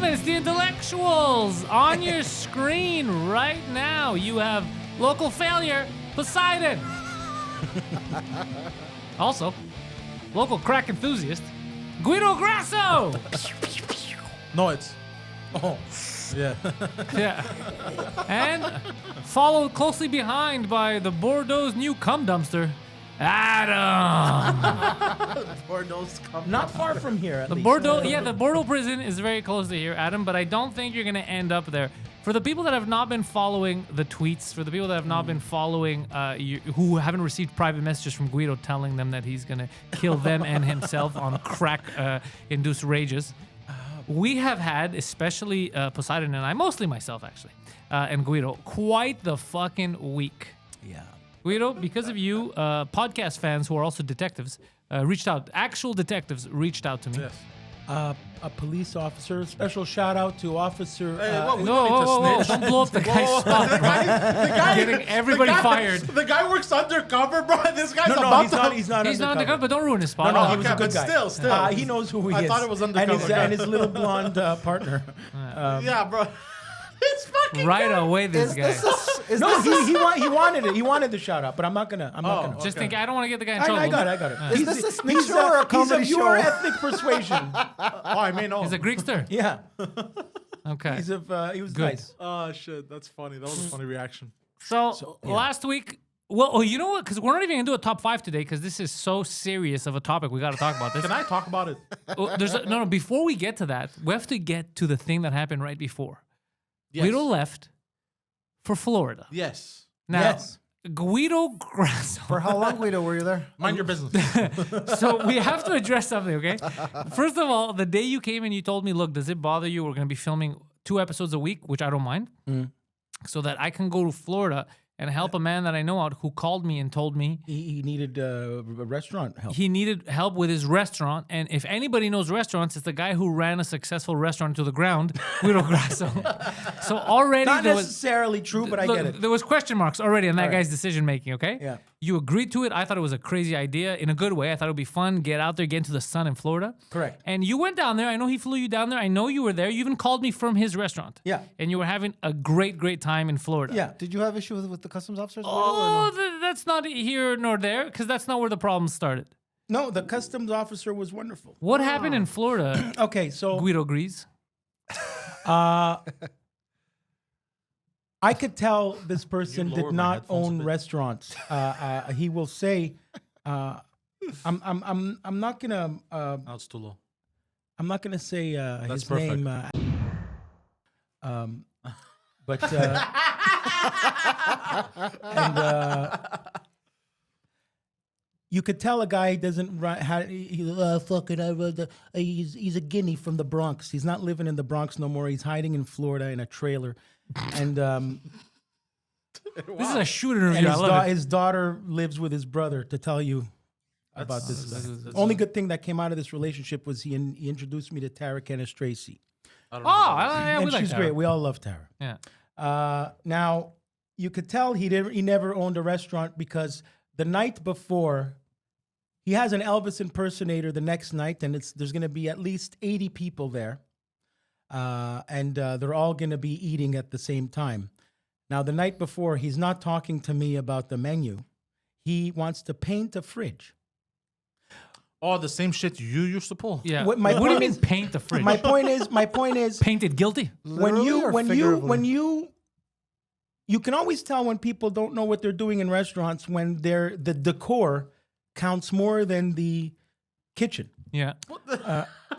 gentlemen, it's the intellectuals on your screen right now. You have local failure, Poseidon. Also, local crack enthusiast, Guido Grasso. No, it's... Oh, yeah. Yeah. And followed closely behind by the Bordeaux's new cum dumpster, Adam. Bordeaux's come. Not far from here, at The least. the Bordeaux prison is very close to here, Adam, but I don't think you're going to end up there. For the people that have not been following the tweets, for the people that have not been following, who haven't received private messages from Guido telling them that he's going to kill them and himself on crack-induced rages, we have had, especially Poseidon and I, mostly myself actually, and Guido, quite the fucking week. Yeah. Guido, because of you, podcast fans who are also detectives reached out. Actual detectives reached out to me. Yes. A police officer. Special shout out to Officer. Hey, what, we No, don't need to snitch. don't blow up the guy's spot. The guy, Getting everybody fired. The guy works undercover, bro. This guy's No, about he's to... not. He's not. He's not undercover, but don't ruin his No, spot. no, Oh, he was okay, a good but guy. still. He knows who he is. I thought it was undercover. And his little blonde partner. Yeah, bro. It's fucking Right good. away, this guy. No, he wanted it. He wanted the shout out, but I'm not gonna. Just think, I don't want to get the guy in I trouble. got it. Is this a snitch show or a comedy He's of your show? ethnic persuasion. Oh, I mean, oh. He's a Greekster. Yeah. Okay. He was Good. nice. Oh, shit. That's funny. That was a funny reaction. So last week, well, you know what? Because we're not even going to do a top 5 today because this is so serious of a topic. We got to talk about this. Can I talk about it? No, before we get to that, we have to get to the thing that happened right before. Yes. Guido left for Florida. Yes. Now, Yes. Guido Grasso. For how long, Guido, were you there? Mind your business. So we have to address something, okay? First of all, the day you came and you told me, look, does it bother you? We're going to be filming 2 episodes a week, which I don't mind, so that I can go to Florida and help a man that I know out who called me and told me He needed restaurant help. he needed help with his restaurant. And if anybody knows restaurants, it's the guy who ran a successful restaurant to the ground, Guido Grasso. So already Not there was... necessarily true, but I Look, get it. there was question marks already on that All right. guy's decision making, okay? Yeah. You agreed to it. I thought it was a crazy idea in a good way. I thought it would be fun, get out there, get into the sun in Florida. Correct. And you went down there. I know he flew you down there. I know you were there. You even called me from his restaurant. Yeah. And you were having a great, great time in Florida. Yeah. Did you have issue with the customs officers? Guido, or Oh, no? that's not here nor there because that's not where the problem started. No, the customs officer was wonderful. What happened in Florida? Okay, so Guido agrees. I could tell this person lower did my not headphones a own bit? restaurants. He will say, I'm not gonna Oh, it's too low. I'm not gonna say his perfect. name. But and you could tell a guy doesn't run. He's a guinea from the Bronx. He's not living in the Bronx no more. He's hiding in Florida in a trailer, and This is a shoot interview. I love it. his daughter lives with his brother. To tell you about this, only good thing that came out of this relationship was he introduced me to Tara Kennis Tracy. Oh, yeah, we And like she's that. great. We all love Tara. Yeah. Now, you could tell he never owned a restaurant because the night before, he has an Elvis impersonator the next night, and there's going to be at least 80 people there, and they're all going to be eating at the same time. Now, the night before, he's not talking to me about the menu. He wants to paint a fridge. Oh, the same shit you used to pull. Yeah. What What, my do you point mean is- paint the fridge? My point is, Painted guilty? Literally or figuratively? you can always tell when people don't know what they're doing in restaurants when the decor counts more than the kitchen. Yeah.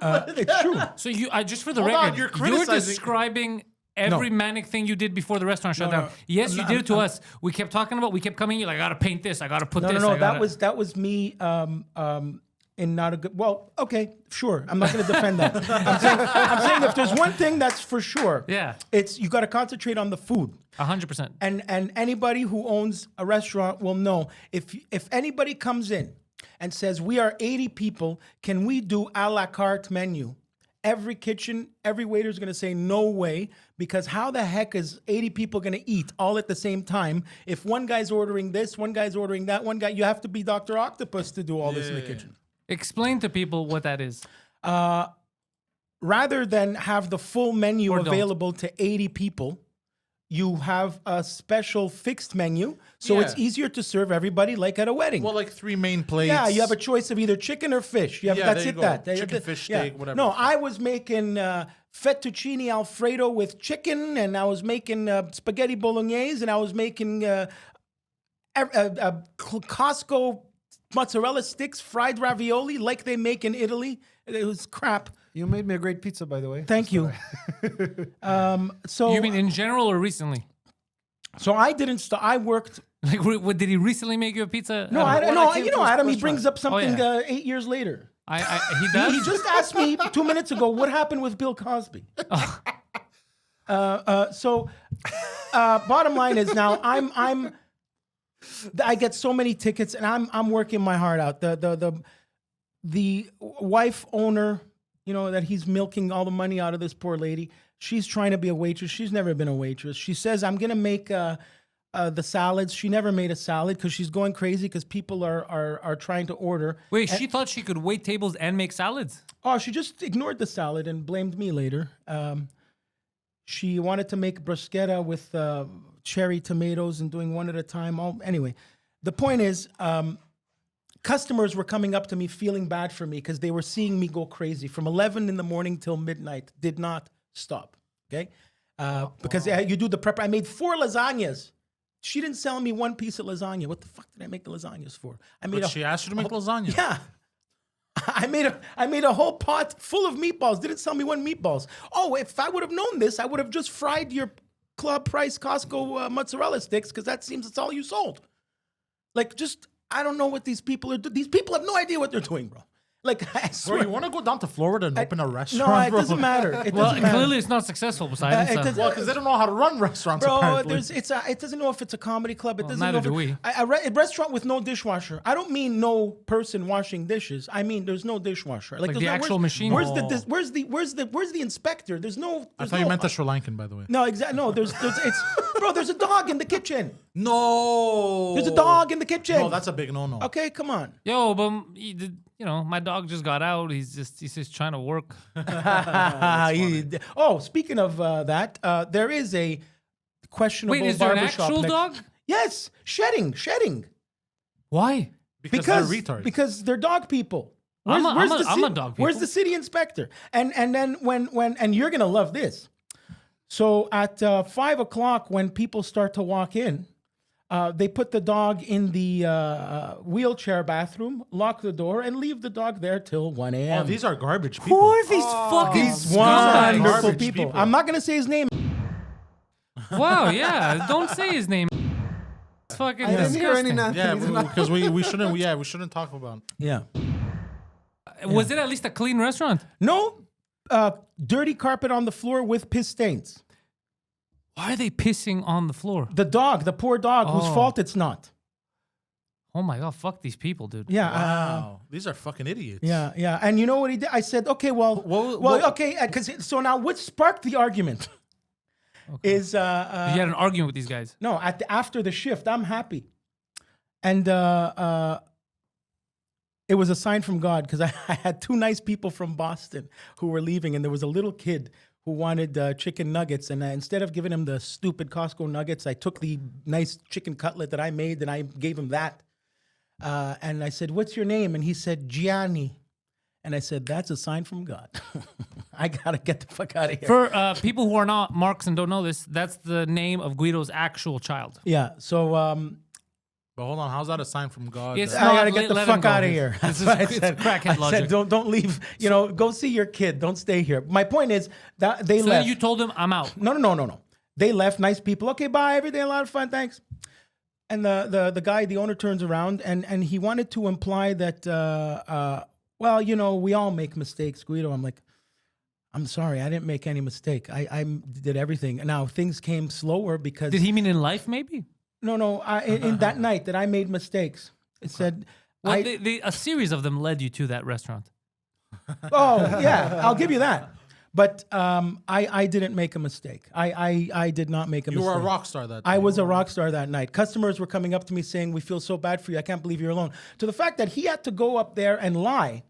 It's true. So just for the Hold on, record, you're you're criticizing- describing every manic thing you did before the restaurant shut No, down. no. Yes, I'm you not- did it to I'm- us. We kept talking about. We kept coming. You're like, I gotta paint this. I gotta put this. No. I gotta... That was me. In not a good. Well, okay, sure. I'm not going to defend that. I'm saying if there's one thing that's for sure, Yeah. it's you got to concentrate on the food. 100%. And anybody who owns a restaurant will know if anybody comes in and says we are 80 people, can we do a la carte menu? Every kitchen, every waiter is going to say no way, because how the heck is 80 people going to eat all at the same time? If one guy's ordering this, one guy's ordering that, you have to be Dr. Octopus to do all this in the kitchen. Explain to people what that is. rather than have the full menu Or don't. available to 80 people, you have a special fixed menu, so it's Yeah. easier to serve everybody like at a wedding. Well, like 3 main plates. yeah, you have a choice of either chicken or fish. You have, Yeah, that's there it. you go. That Chicken, fish, yeah. steak, whatever. No, I was making fettuccine alfredo with chicken, and I was making spaghetti bolognese, and I was making Costco mozzarella sticks, fried ravioli like they make in Italy. It was crap. You made me a great pizza, by the way. Thank you. So You mean in general or recently? so I didn't stop. I worked. Like, what, did he recently make you a pizza? No, I I don't don't know. know. came You to know, his Adam. He restaurant. brings up something yeah. 8 years later. He does. He just asked me 2 minutes ago what happened with Bill Cosby. So bottom line is now I get so many tickets and I'm working my heart out. The wife owner, you know, that he's milking all the money out of this poor lady. She's trying to be a waitress. She's never been a waitress. She says, I'm gonna make the salads. She never made a salad because she's going crazy because people are trying to order. Wait, she thought she could wait tables and make salads? Oh, she just ignored the salad and blamed me later. She wanted to make bruschetta with cherry tomatoes and doing one at a time. Anyway, the point is, customers were coming up to me feeling bad for me because they were seeing me go crazy from 11 in the morning till midnight. Did not stop. Okay, because you do the prep. I made 4 lasagnas. She didn't sell me one piece of lasagna. What the fuck did I make the lasagnas for? I made But she asked you to make lasagna. yeah. I made a whole pot full of meatballs. Didn't sell me one meatballs. Oh, if I would have known this, I would have just fried your club price Costco mozzarella sticks because that seems that's all you sold. Like, just I don't know what these people are doing. These people have no idea what they're doing, bro. Like, I swear. Bro, you want to go down to Florida and open a no, restaurant, it bro? doesn't matter. It Well, doesn't matter. clearly it's not successful, Poseidon. it so- doesn't- Well, because they don't know how to run restaurants, Bro, apparently. it doesn't know if it's a comedy club. It doesn't neither know if do we. a restaurant with no dishwasher. I don't mean no person washing dishes. I mean there's no dishwasher. Like there's the no- actual machine. Where's Oh. where's the inspector? There's no. I There's thought no, you meant the Sri Lankan, by the way. No, exactly. No, there's bro. There's a dog in the kitchen. No. There's a dog in the kitchen. No, that's a big no-no. Okay, come on. Yo, but my dog just got out. He's just trying to work. Speaking of that, there is a questionable Wait, is there an barbershop actual next- dog? Yes, shedding. Why? Because they're retards. Because they're dog people. I'm a the dog Where's people. the city inspector? And then when and you're gonna love this. So at 5 o'clock, when people start to walk in, they put the dog in the wheelchair bathroom, lock the door, and leave the dog there till 1 a.m. Oh, these are garbage people. Who are these fucking These scumbags? wonderful Garbage people. people. I'm not gonna say his name. Wow, yeah. Don't say his name. It's fucking I didn't hear any disgusting. nothing. Yeah, He's not- because we shouldn't. Yeah, we shouldn't talk about. Yeah. Was it at least a clean restaurant? No, dirty carpet on the floor with piss stains. Why are they pissing on the floor? The dog, the poor dog, whose Oh. fault it's not. Oh my god, fuck these people, dude. Yeah. Wow, these are fucking idiots. Yeah. And you know what he did? I said, okay, okay, because so now what sparked the argument is You had an argument with these guys. no, after the shift, I'm happy. And it was a sign from God because I had 2 nice people from Boston who were leaving, and there was a little kid who wanted chicken nuggets, and instead of giving him the stupid Costco nuggets, I took the nice chicken cutlet that I made and I gave him that. And I said, "What's your name?" And he said, "Gianni." And I said, "That's a sign from God. I gotta get the fuck out of here." For people who are not Marks and don't know this, that's the name of Guido's actual child. Yeah. So But hold on, how's that a sign from God? It's that- I not- gotta get the let him fuck go. out of here. This That's is- what I it's said. crackhead I logic. said, don't leave. Go see your kid. Don't stay here. My point is that they So left. you told him, I'm out. No. They left. Nice people. Okay, bye. Everything a lot of fun. Thanks. And the guy, the owner, turns around and he wanted to imply that we all make mistakes, Guido. I'm like, I'm sorry, I didn't make any mistake. I did everything. Now things came slower because Did he mean in life, maybe? no. In that night that I made mistakes, it said. Well, a series of them led you to that restaurant. Oh yeah, I'll give you that. But I didn't make a mistake. I did not make a You mistake. were a rock star that day. I was a rock star that night. Customers were coming up to me saying, "We feel so bad for you. I can't believe you're alone." To the fact that he had to go up there and lie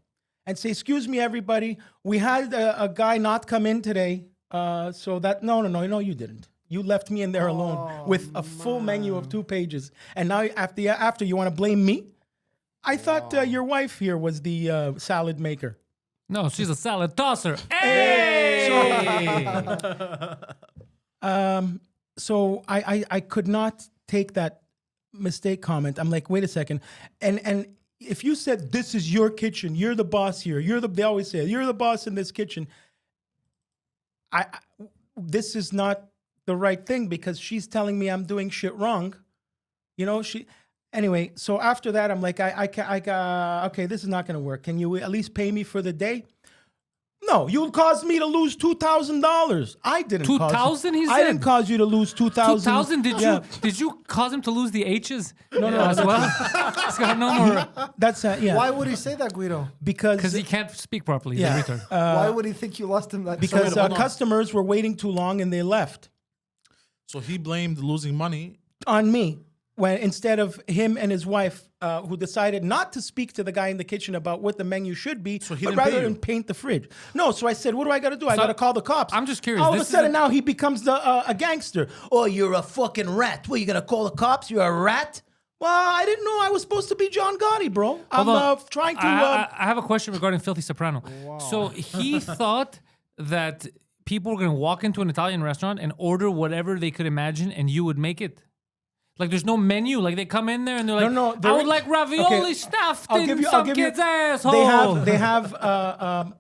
and say, "Excuse me, everybody, we had a guy not come in today, so that no, you didn't. You left me in there alone with a full menu of 2 pages, and now after you want to blame me? I thought your wife here was the salad maker." No, she's a salad tosser. Hey! So I could not take that mistake comment. I'm like, wait a second, and if you said this is your kitchen, you're the boss here. They always say you're the boss in this kitchen. This is not the right thing because she's telling me I'm doing shit wrong. Anyway, so after that, I'm like, okay, this is not going to work. Can you at least pay me for the day? No, you caused me to lose $2,000. I didn't. 2,000? He said. I didn't cause you to lose 2,000. 2,000? Did you cause him to lose the H's? No, as well. He's got no more That's yeah. Why would he say that, Guido? Because he can't speak properly. He's Yeah. a retard. Why would he think you lost him that? because hold on. customers were waiting too long and they left So he blamed losing money. on me when instead of him and his wife who decided not to speak to the guy in the kitchen about what the menu should be, So he but didn't pay rather you? than paint the fridge. No, so I said, what do I got to do? I got to call the cops. I'm just curious, All of a this is sudden a- now he becomes a gangster. Oh, you're a fucking rat. What, you going to call the cops? You're a rat? Well, I didn't know I was supposed to be John Gotti, bro. I'm Hold on. trying to... I have a question regarding Filthy Soprano. So he thought that people were going to walk into an Italian restaurant and order whatever they could imagine and you would make it? Like there's no menu. Like they come in there and they're like, No, I would like ravioli stuffed in some kid's asshole. They have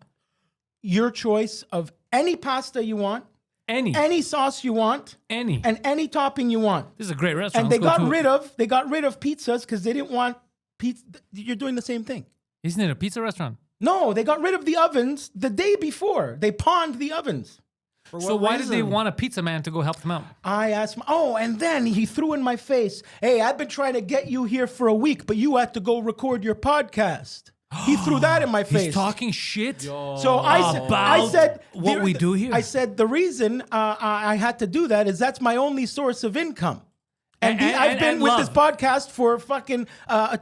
your choice of any pasta you want, any sauce you want, Any. and any topping you want. This is a great restaurant. And they Let's go got to it. rid of pizzas because they didn't want pizza. You're doing the same thing. Isn't it a pizza restaurant? No, they got rid of the ovens the day before. They pawned the ovens. So why did they want a pizza man to go help them out? I asked him, and then he threw in my face, hey, I've been trying to get you here for a week, but you had to go record your podcast. He threw that in my face. He's talking shit. So I said what we do here. I said the reason I had to do that is that's my only source of income. And I've been with this podcast for fucking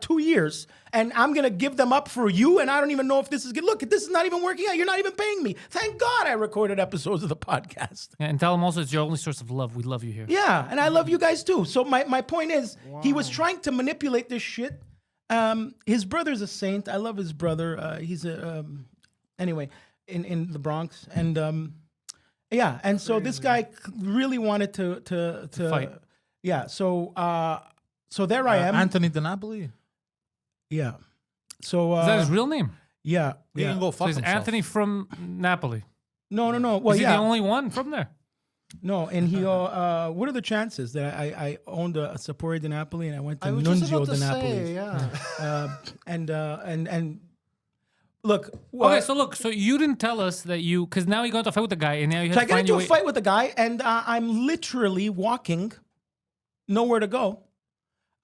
2 years, and I'm gonna give them up for you. And I don't even know if this is good. Look, this is not even working out. You're not even paying me. Thank God I recorded episodes of the podcast. And tell him also it's your only source of love. We love you here. Yeah, and I love you guys too. So my point is, he was trying to manipulate this shit. His brother's a saint. I love his brother. He's a anyway in the Bronx, and yeah, and so this guy really wanted to Fight. Yeah, so there I am. Anthony DiNapoli. Yeah, so Is that his real name? yeah, He yeah. can go So fuck he's himself. Anthony from Napoli. No. Well, Is he yeah, the only one from there? no, and he. What are the chances that I owned a Sapore di Napoli and I went to I was just Nunzio about to di Napoli? say, yeah. And look. Okay, so you didn't tell us that because now you got into a fight with the guy and now you have So to I get find into your a way. fight with the guy, and I'm literally walking, nowhere to go.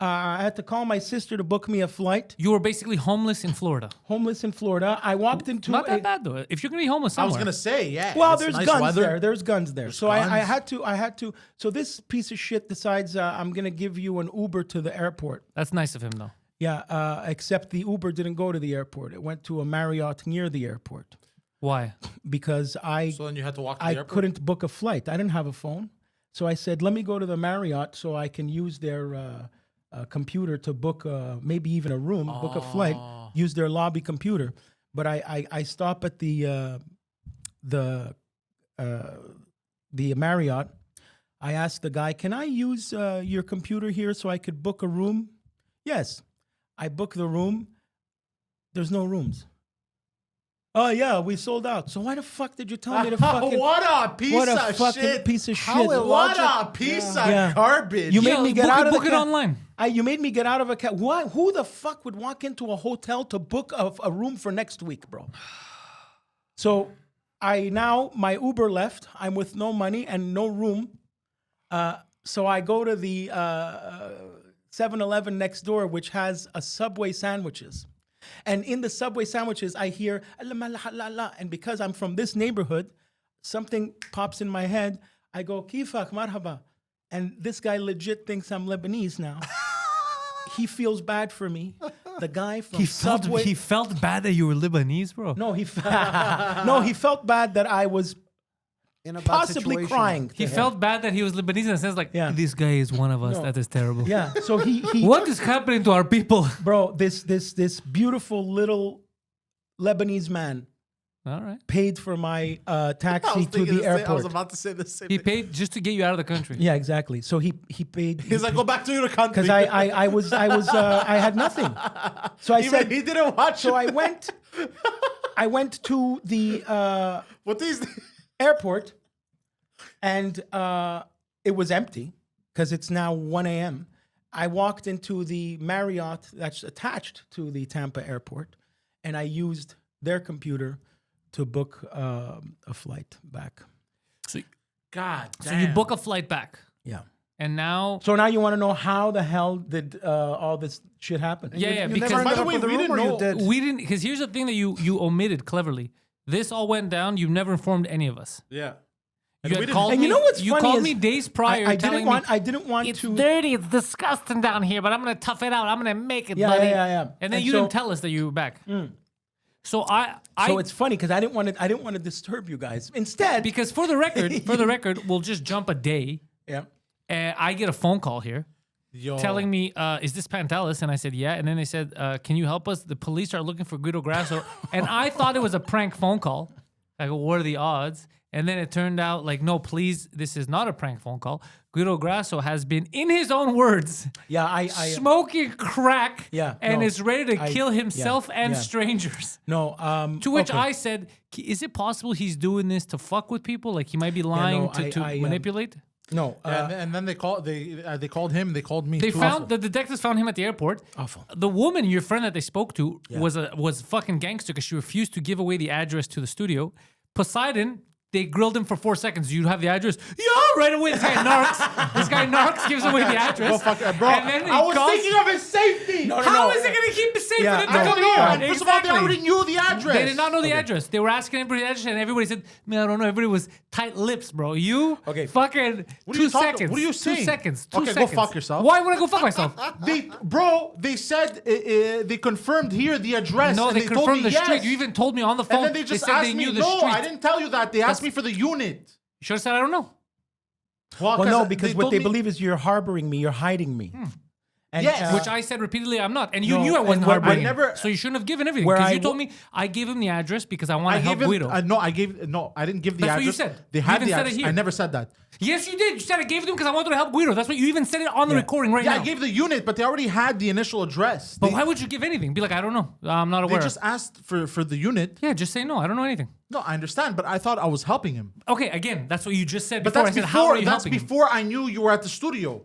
I had to call my sister to book me a flight. You were basically homeless in Florida. Homeless in Florida. I walked into Not that bad though. If you're gonna be homeless I somewhere, was gonna say, yeah. Well, it's there's nice guns weather. there. There's guns there. So I guns. had to. So this piece of shit decides I'm gonna give you an Uber to the airport. that's nice of him though. Yeah. Except the Uber didn't go to the airport. It went to a Marriott near the airport Why? because So then you had to walk to the I airport? couldn't book a flight. I didn't have a phone. So I said, let me go to the Marriott so I can use their computer to book maybe even a room, book a flight, use their lobby computer. But I stop at the Marriott. I asked the guy, can I use your computer here so I could book a room? Yes. I book the room. There's no rooms. Oh yeah, we sold out. So why the fuck did you tell me to fucking? What a piece What a of fucking shit. piece of How shit. What a piece of Yeah. garbage. You made me get out of the book it ca- online. You made me get out of a cab. What? Who the fuck would walk into a hotel to book a room for next week, bro? So my Uber left. I'm with no money and no room. So I go to the 7-Eleven next door, which has a Subway sandwiches. And in the Subway sandwiches, I hear, and because I'm from this neighborhood, something pops in my head. I go, Kifak, marhaba. And this guy legit thinks I'm Lebanese now. He feels bad for me. the guy from He felt Subway. he felt bad that you were Lebanese, bro. no, he felt bad that I was In a bad possibly situation. crying. to He him. felt bad that he was Lebanese in a sense like, Yeah. this guy is one of us. No. That is terrible. Yeah. So he What is happening to our people? bro, this beautiful little Lebanese man All right. paid for my I taxi was to thinking the I was airport. about to say the same He thing. paid just to get you out of the country. Yeah, exactly. So he paid. He's like, go back to your country. because I had nothing. So I Even said he didn't watch so it. I went to the What is airport, and it was empty because it's now 1 a.m. I walked into the Marriott that's attached to the Tampa airport, and I used their computer to book a flight back. So, God so you book a flight back. Yeah. And now, So now you want to know how the hell did all this shit happen? yeah, You because never By ended the up way, with the we room, didn't or you know- did? we didn't, because here's the thing that you omitted cleverly. This all went down. You never informed any of us. Yeah. You we had didn't- called And me. you know what's you funny called is me days prior I telling didn't want me it's to. dirty, it's disgusting down here, but I'm gonna tough it out. I'm gonna make it, Yeah, buddy. yeah. And then And you so- didn't tell us that you were back. So So it's funny because I didn't want to disturb you guys. Instead, because for the record, we'll just jump a day. yeah, And I get a phone call here Yo. telling me, is this Pantelis? And I said, yeah. And then they said, can you help us? The police are looking for Guido Grasso. And I thought it was a prank phone call. I go, what are the odds? And then it turned out like, no, please, this is not a prank phone call. Guido Grasso has been, in his own words, yeah. I smoking crack Yeah, and no, is ready to I- kill yeah, himself and yeah. strangers. no. To which okay. I said, is it possible he's doing this to fuck with people? Like he might be lying no, to I, manipulate? no. And then they called him. They called me. They too. found the detectives found him at the airport. Awful. The woman, your friend that they spoke to, was fucking gangster because she refused to give away the address to the studio. Poseidon, they grilled him for 4 seconds. You have the address? Yeah, right away. This guy narcs gives away the address. Go fuck, bro. And then he I was calls- thinking of his safety. No, no, How no. is it going to keep it safe Yeah, for them to I come don't here? know. First of all, they already knew the address. They did not know the address. They were asking everybody the address, and everybody said, "Man, I don't know." Everybody was tight lips, bro. You fucking What are you 2 talking- seconds. what are you 2 saying? seconds. 2 Okay, go seconds. fuck yourself. Why would I go fuck myself? They said they confirmed here the address. No, and they told confirmed me the street. yes. You even told me on the phone. And then they just said asked they me. knew the No, street. I didn't tell you that. They asked me for the unit. You should have said I don't know. Well, no, because what told they me- believe is you're harboring me. You're hiding me. And, Yes. Which I said repeatedly, I'm not. And you No, knew I wasn't and what- harboring I him. never- So you shouldn't have given everything. Where Because I you told w- me I gave him the address because I want I to help gave him. Guido. No, I didn't give the That's what address. you said. They You had even the said it address. here. I never said that. Yes, you did. You said I gave it to him because I wanted to help Guido. That's what you even said it on the recording right Yeah, now. I gave the unit, but they already had the initial address. But They, why would you give anything? Be like, I don't know. I'm not they aware. just asked for the unit. Yeah, just say no. I don't know anything. No, I understand, but I thought I was helping him. Okay, again, that's what you just said But before. that's I said, how are you That's helping him? before I knew you were at the studio.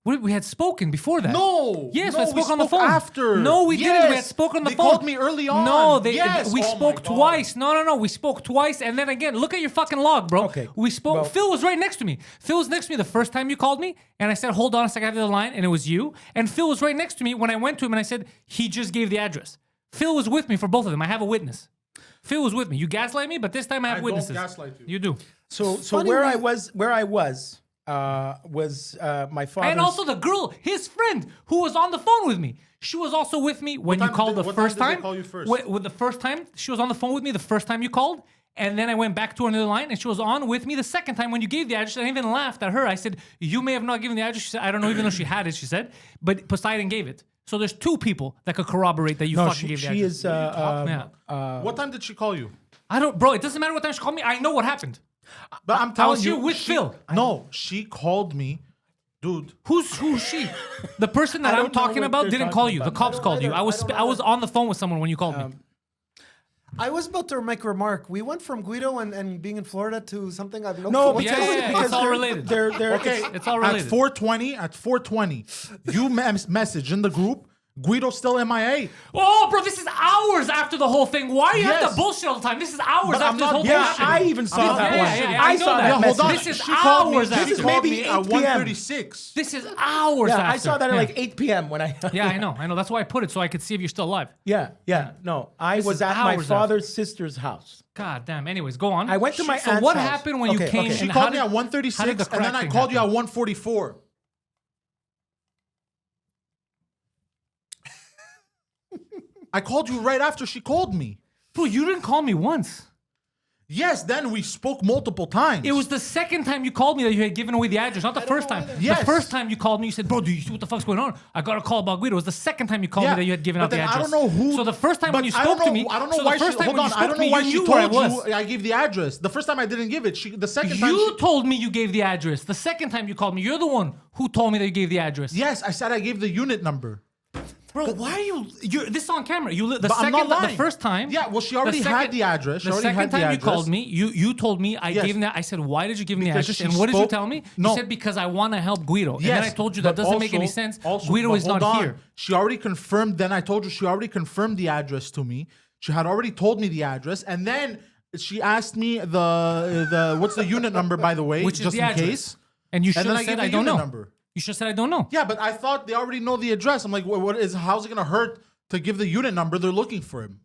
We had spoken before that. No. Yes, no, we spoke on the phone. after. No, we didn't. We had Yes. spoken on the They phone. called me early on. No, Yes. we Oh my spoke God. twice. No. We spoke twice. And then again, look at your fucking log, bro. Okay. We spoke. Well- Phil was right next to me. Phil was next to me the first time you called me. And I said, hold on a second, I have the other line. And it was you. And Phil was right next to me when I went to him and I said, he just gave the address. Phil was with me for both of them. I have a witness. Phil was with me. You gaslight me, but this time I have I don't witnesses. gaslight you. You do. so funny where we- I was my father. And also the girl, his friend, who was on the phone with me. She was also with me when you time called did- the what first time did time. they call you first? With the first time, she was on the phone with me the first time you called. And then I went back to another line and she was on with me the second time when you gave the address. And I even laughed at her. I said, you may have not given the address. She said, I don't know, even though she had it, she said. But Poseidon gave it. So there's two people that could corroborate that you no, fucking gave the she address. is. Yeah. What time did she call you? I don't, bro, it doesn't matter what time she called me. I know what happened. But I'm I telling was you, here with Phil. No, she called me, dude. Who's she? The person that I I'm don't know talking what about they're didn't call talking you. The about. cops called you. either. I was on the phone with someone when you called me. I was about to make a remark. We went from Guido and being in Florida to something I've no No, clue Yeah, because, yeah, yeah. because It's all they're- related. They're Okay, It's all related. At 4:20, you message in the group. Guido's still MIA. Oh, bro, this is hours after the whole thing. Why do you have Yes. to bullshit all the time? This is hours But after I'm this not- whole Yeah, thing. I even saw that yeah, one. yeah, yeah, I I know saw that. that Yeah, message. Hold on. This is She called me. hours after. This is She called maybe me 8 at p.m. 1:36. This is hours Yeah, after. I saw that at like 8 p.m. when I. Yeah, I know. That's why I put it so I could see if you're still alive. Yeah. No, I This was is at my hours father's sister's house. God damn. Anyways, go on. I went to my So aunt's what house. happened when you Okay, came? okay. She and called me how at did- how did 1:36, the and then crack I thing called you at happen? 1:44. I called you right after she called me. Bro, you didn't call me once. Yes, then we spoke multiple times. It was the second time you called me that you had given away the address, not the first time. Yes. The first time you called me, you said, bro, do you see what the fuck's going on? I got a call about Guido. It was the second time you called me that you had given but out the then address. I don't know who. So the first time but when you I spoke don't to know- me, I don't know so why the first she. time Hold when on. you I spoke don't to know me, why you she knew where I told was. you I gave the address. The first time I didn't give it. The second time. You told me you gave the address. The second time you called me, you're the one who told me that you gave the address. Yes, I said I gave the unit number. Bro, why are you? This is on camera. The But I'm not second, the lying. first time. Yeah, well, she already had the address. She The already second had the time you address. called me, you told me I Yes. gave him that. I said, why did you give me the Because address? she And what did you spoke- tell me? No. You said because I want to help Guido. And Yes, then I told you that but doesn't make any also- sense. also- Guido but is not hold on. here. She already confirmed. Then I told you she already confirmed the address to me. She had already told me the address, and then she asked me the what's the unit number, by the way, Which is just the in address. case. And you should then have I said gave I the don't unit know. number. You should have said I don't know. Yeah, but I thought they already know the address. I'm like, how's it gonna hurt to give the unit number? They're looking for him.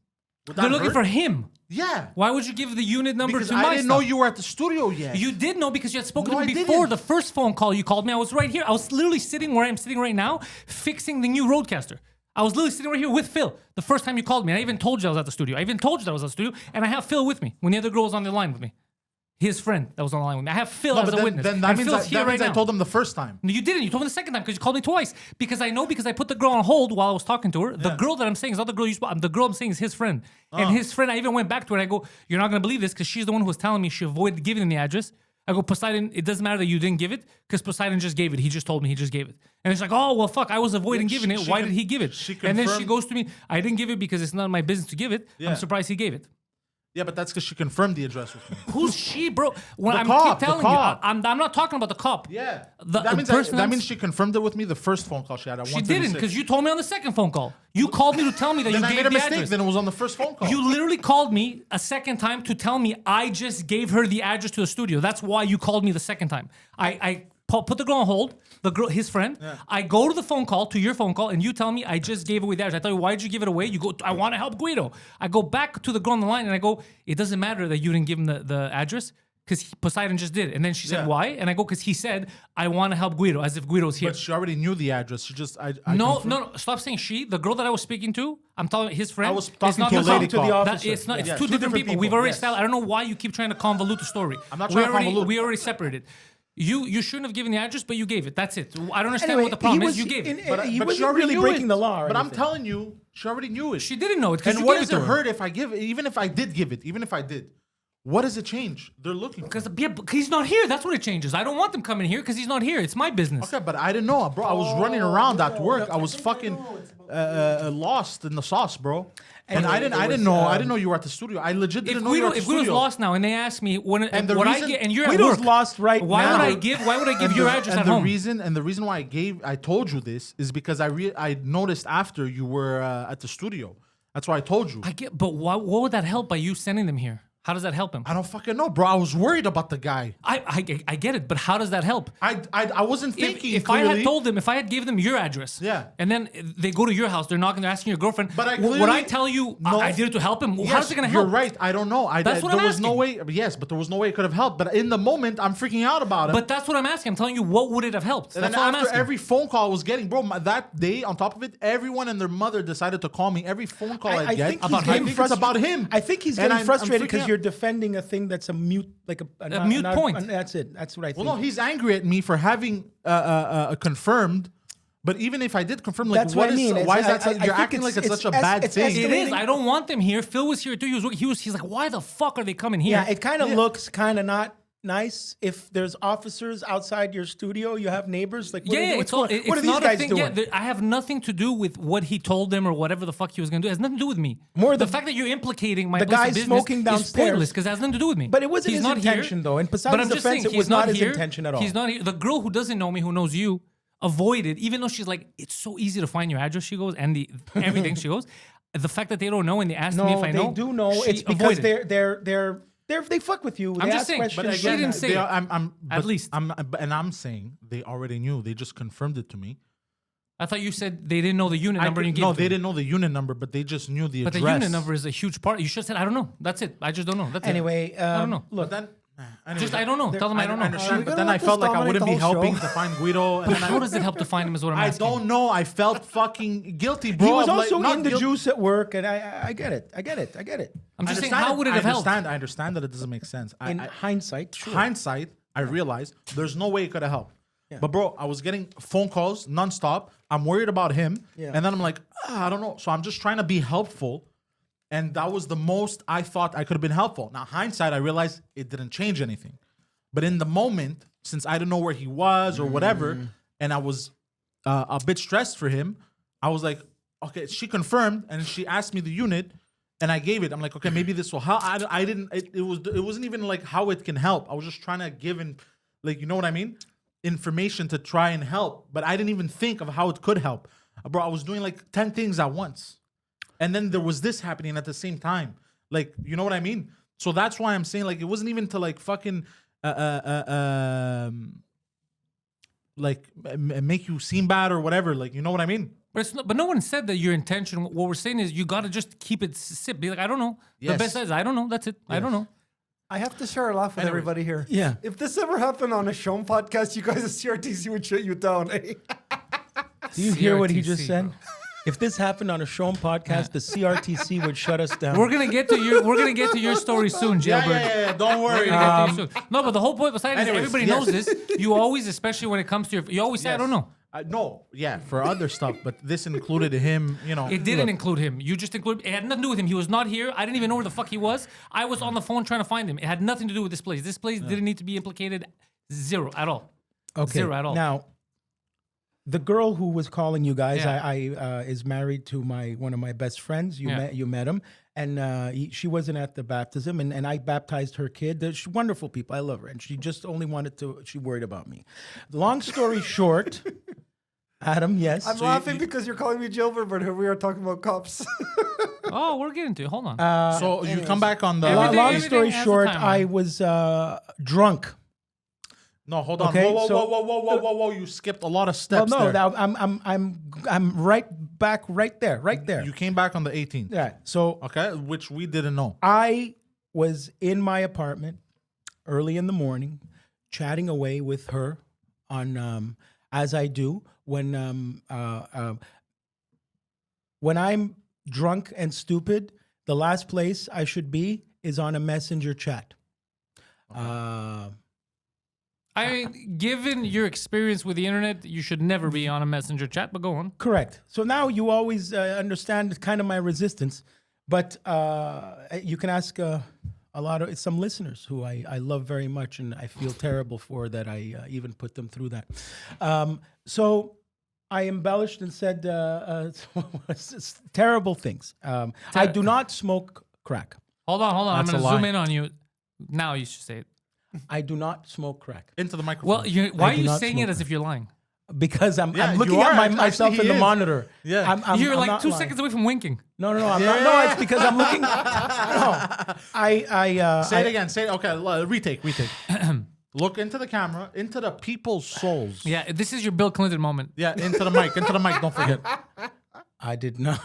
Would They're that looking hurt? for him. Yeah. Why would you give the unit number Because to I my didn't stuff? know you were at the studio yet. You did know because you had spoken No, to me I before didn't. the first phone call you called me. I was right here. I was literally sitting where I'm sitting right now, fixing the new Roadcaster. I was literally sitting right here with Phil the first time you called me. And I even told you I was at the studio. I even told you that I was at the studio. And I have Phil with me when the other girl was on the line with me. His friend that was on the line with me. I have Phil No, as but a then, witness. then And that means, Phil's I, here that right means I now. told them the first time. No, you didn't. You told me the second time because you called me twice. Because I know because I put the girl on hold while I was talking to her. The girl that I'm saying is not the girl you spoke. The girl I'm saying is his friend. And his friend, I even went back to her and I go, you're not going to believe this because she's the one who was telling me she avoided giving him the address. I go, Poseidon, it doesn't matter that you didn't give it because Poseidon just gave it. He just told me he just gave it. And it's like, oh, well, fuck, I was avoiding giving it. Why did he give it? And then she confirmed- goes to me, I didn't give it because it's not my business to give it. Yeah. I'm surprised he gave it. Yeah, but that's because she confirmed the address with me. Who's she, bro? When The I'm cop, keep the telling you, cop. I'm not talking about the cop. Yeah. The that means person that means she confirmed it with me the first phone call she had at She 1:36. didn't because you told me on the second phone call. You called me to tell me that Then you I gave made a the mistake. address. Then it was on the first phone call. You literally called me a second time to tell me I just gave her the address to the studio. That's why you called me the second time. I put the girl on hold, the girl, his friend. I go to the phone call, to your phone call, and you tell me I just gave away the address. I tell you, why did you give it away? You go, I want to help Guido. I go back to the girl on the line and I go, it doesn't matter that you didn't give him the address because Poseidon just did. And then she said, Yeah. why? And I go, because he said, I want to help Guido, as if Guido's here. But she already knew the address. She just I No, confirmed- no, stop saying she. The girl that I was speaking to, I'm telling his friend. I was is talking not to a the lady cop. to the cop. officer. It's not. It's Yeah, two different people. We've already established. I don't know why you keep trying to convolute the story. I'm not trying to convolute. We already separated. You shouldn't have given the address, but you gave it. That's it. I don't understand Anyway, what the problem he is. was- You gave it. in- he but wasn't she already really knew breaking it. the law or But I'm anything. telling you, she already knew it. She didn't know it because And you what gave does it to it her. hurt if I give it? Even if I did give it, even if I did, what does it change? They're looking. Because he's not here. That's what it changes. I don't want them coming here because he's not here. It's my business. Okay, but I didn't know, bro. I was running around at work. I was fucking lost in the sauce, bro. And I didn't know you were at the studio. I legit If didn't know you were at the Guido's studio. lost now, and they ask me when And the what I reason- get, and you're at Guido's work, lost right why now. would I give? Why would I give your address at home? And the reason why I told you this is because I noticed after you were at the studio. That's why I told you. I get, but what would that help by you sending them here? How does that help him? I don't fucking know, bro. I was worried about the guy. I get it, but how does that help? I wasn't thinking If I clearly. had told them, if I had given them your address, Yeah. and then they go to your house, they're knocking, they're asking your girlfriend. But I would I clearly- tell you No. I did it to help him? Yes, How's it gonna help? You're right. I don't know. That's what there I'm was no way. asking. Yes, but there was no way it could have helped. But in the moment, I'm freaking out about it. But that's what I'm asking. I'm telling you, what would it have helped? And That's then all I'm after asking. every phone call I was getting, bro, that day, on top of it, everyone and their mother decided to call me. Every phone call I get, think he's I getting think it's about him. I think he's And getting I'm frustrated freaking because out. you're defending a thing that's a mute, like a mute point. That's it. That's what I think. Well, no, he's angry at me for having confirmed. But even if I did confirm, like, That's what I mean. Why is It's- that? I You're think acting like it's it's such a bad it's thing. It is. escalating. I don't want them here. Phil was here too. He's like, why the fuck are they coming here? Yeah, it kind of looks kind of not nice if there's officers outside your studio. You have neighbors. Like, what are It's all, what it's are these not guys a thing. doing? Yeah, I have nothing to do with what he told them or whatever the fuck he was gonna do. It has nothing to do with me. More the the- fact that you're implicating my the place of guy business smoking is downstairs. pointless because it has nothing to do with me. But it wasn't He's his not here. intention, though. In But Poseidon's I'm just defense, saying, it was he's not his here. intention at all. He's not here. The girl who doesn't know me, who knows you, avoided. Even though she's like, it's so easy to find your address. She goes and everything. She goes. The fact that they don't know and they asked me if I know. they do know. she It's because avoided. they fuck with you. I'm They just ask saying, but questions. she didn't say it. At least. I'm saying they already knew. They just confirmed it to me. I thought you said they didn't know the unit number. And you gave No, it to they me. didn't know the unit number, but they just knew the But address. the unit number is a huge part. You should have said, I don't know. That's it. I just don't know. That's Anyway, it. I don't know. Look, Then Anyway, Just I don't know. Tell them I don't know. understand, we but gonna then I let felt this like I dominate wouldn't the be whole helping show? to find Guido. And But then how does it help to find him? Is what I'm I asking. don't know. I felt fucking guilty, bro. He was I'm also not in the guilty. juice at work, and I get it. I get it. I'm just saying, understand how it. would it have helped? I understand that it doesn't make sense. In hindsight, sure. Hindsight, I realized there's no way it could have helped. But bro, I was getting phone calls nonstop. I'm worried about him, and then I'm like, I don't know. So I'm just trying to be helpful, and that was the most I thought I could have been helpful. Now hindsight, I realized it didn't change anything. But in the moment, since I didn't know where he was or whatever, and I was a bit stressed for him, I was like, okay. She confirmed, and she asked me the unit, and I gave it. I'm like, okay, maybe this will help. I didn't. It wasn't even like how it can help. I was just trying to give in, like, you know what I mean, information to try and help. But I didn't even think of how it could help, bro. I was doing like 10 things at once, and then there was this happening at the same time. Like, you know what I mean? So that's why I'm saying, like, it wasn't even to like fucking like make you seem bad or whatever. Like, you know what I mean? But it's not, but no one said that your intention. What we're saying is you got to just keep it sip. Be like, I don't know. The Yes. best is I don't know. That's it. I don't know. I have to share a laugh with Anyways. everybody here. Yeah. If this ever happened on a show podcast, you guys at CRTC would shut you down. Eh? Do you hear what he CRTC, just said? bro. If this happened on a Showem podcast, the CRTC would shut us down. We're gonna get to your story soon, Jailbird. Don't We're worry. gonna get to you soon. No, but the whole point beside is Anyways, everybody yes. knows this. You always, especially when it comes to you always say, I don't know. No, yeah, for other stuff, but this included him. You know, It didn't include him. You just included. It had nothing to do with him. He was not here. I didn't even know where the fuck he was. I was on the phone trying to find him. It had nothing to do with this place. This place didn't need to be implicated. Zero at all. Okay. Zero at all. Now, the girl who was calling you guys, Yeah. I is married to one of my best friends. You met him, and she wasn't at the baptism, and I baptized her kid. She's wonderful people. I love her, and she just only wanted to. She worried about me. Long story short, Adam, yes. I'm laughing because you're calling me Gilbert, but here we are talking about cops. Oh, we're getting to it. Hold on. so you come back on the. Everything- Long story has a short, timeline. I was drunk. No, hold on. Okay, Whoa. You skipped a lot of steps Well, no, there. now I'm right back, right there. You came back on the 18th. Yeah. So Okay, which we didn't know. I was in my apartment early in the morning, chatting away with her on as I do when I'm drunk and stupid. The last place I should be is on a messenger chat. I mean, given your experience with the internet, you should never be on a messenger chat. But go on. Correct. So now you always understand kind of my resistance, but you can ask some listeners who I love very much, and I feel terrible for that I even put them through that. So I embellished and said terrible things. I do not smoke crack. Hold on. I'm That's going a to zoom lie. in on you. Now you should say it. I do not smoke crack Into the microphone. Well, why are do you not saying smoke it as if you're lying? because I'm Yeah, looking you are. at Actually, myself he in the is. monitor. Yeah. I'm You're like not 2 lying. seconds away from winking. No, I'm not. No, it's because I'm looking. No, Say it again. Say it. Okay, retake. Look into the camera, into the people's souls. Yeah, this is your Bill Clinton moment. Yeah, into the mic. Don't forget. I did not.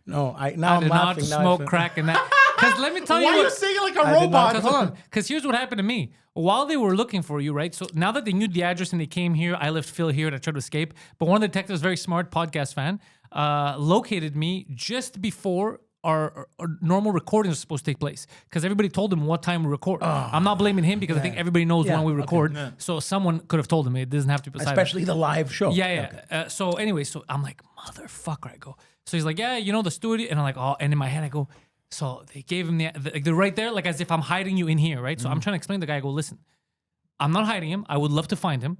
No, I I'm did not laughing. Now I smoke feel- crack in that. Because let me tell you Why are you what. saying it like I a did not- robot? Hold on. Because here's what happened to me. While they were looking for you, right? So now that they knew the address and they came here, I left Phil here and I tried to escape. But one of the detectives, very smart podcast fan, located me just before our normal recordings were supposed to take place. Because everybody told him what time we record. I'm not blaming him because I think everybody knows Yeah, when we okay. record. So someone could have told him. It doesn't have to be Poseidon. especially the live show. Yeah. So anyway, so I'm like, motherfucker. I go. So he's like, yeah, you know the studio, and I'm like, oh. And in my head, I go. So they gave him like they're right there, like as if I'm hiding you in here, right? So I'm trying to explain to the guy. I go, listen, I'm not hiding him. I would love to find him.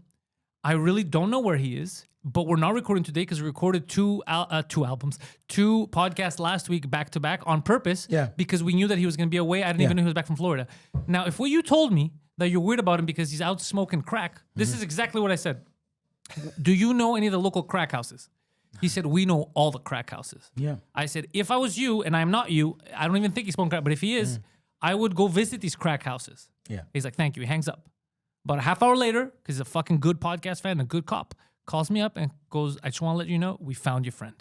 I really don't know where he is, but we're not recording today because we recorded two podcasts last week back to back on purpose. Yeah. Because we knew that he was going to be away. I didn't even know he was back from Florida. Now, if what you told me that you're weird about him because he's out smoking crack, this is exactly what I said. Do you know any of the local crack houses? He said, we know all the crack houses. Yeah. I said, if I was you and I'm not you, I don't even think he's smoking crack, but if he is, I would go visit these crack houses. Yeah. He's like, thank you. He hangs up. About a half hour later, because he's a fucking good podcast fan, a good cop, calls me up and goes, I just want to let you know, we found your friend.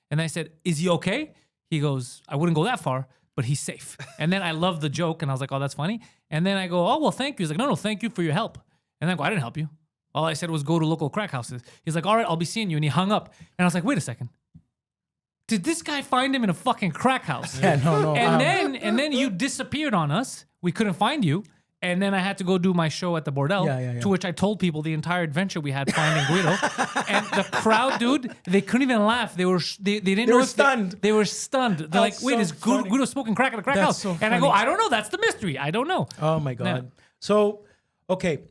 And I said, is he okay? He goes, I wouldn't go that far, but he's safe. And then I loved the joke and I was like, oh, that's funny. And then I go, oh, well, thank you. He's like, no, thank you for your help. And then I go, I didn't help you. All I said was go to local crack houses. He's like, all right, I'll be seeing you. And he hung up. And I was like, wait a second. Did this guy find him in a fucking crack house? Yeah, no. And then you disappeared on us. We couldn't find you. And then I had to go do my show at the bordel, to which I told people the entire adventure we had finding Guido. And the crowd, dude, they couldn't even laugh. They didn't know. Were stunned. They were stunned. They're like, That's wait, so is funny. Guido smoking crack at the crack That's house? so And I go, funny. I don't know. That's the mystery. I don't know. Oh my God. Yeah. So, okay,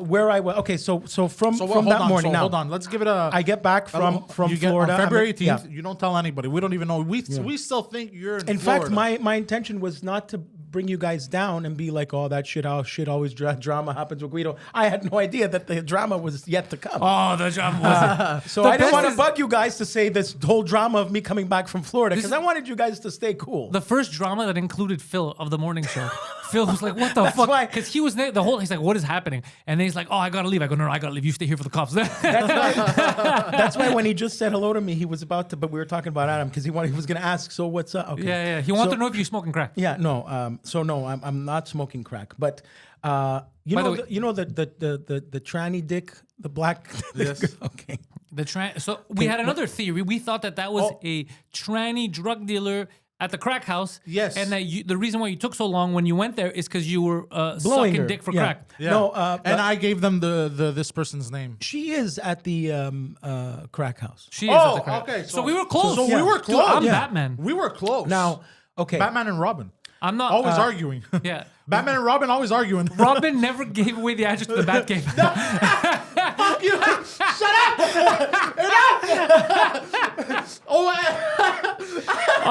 where I was. Okay, so from hold that on, morning. so now, hold on. Let's give it a. I get back from you get, Florida on February 18th. Yeah. You don't tell anybody. We don't even know. We still think you're in In fact, Florida. my intention was not to bring you guys down and be like, oh, that shit always drama happens with Guido. I had no idea that the drama was yet to come. Oh, the drama was So the I didn't best want to is- bug you guys to say this whole drama of me coming back from Florida because I wanted you guys to stay cool. the first drama that included Phil of the morning show. Phil was like, what the fuck? why- Because he was there the whole, he's like, what is happening? And then he's like, oh, I gotta leave. I go, no, I gotta leave. You stay here for the cops. That's why when he just said hello to me, he was about to, but we were talking about Adam because he was going to ask, so what's up? Okay. Yeah. He wanted So- to know if you're smoking crack. Yeah, no. So no, I'm not smoking crack. But you By the know, way- the tranny dick, the black. Yes. Okay. So we had another theory. We thought that was Oh. a tranny drug dealer at the crack house. Yes. And that the reason why you took so long when you went there is because you were Blowing sucking her. dick for Yeah. crack. Yeah. No, and I gave them the this person's name. She is at the crack house. She is at the Oh, crack. okay. So we were close. So Yeah. we were Dude, close. I'm Yeah. Batman. We were close. Now, okay. Batman and Robin. I'm not Always arguing. Yeah. Batman and Robin always arguing. Robin never gave away the address to the Batcave. Fuck you! Shut up! Enough!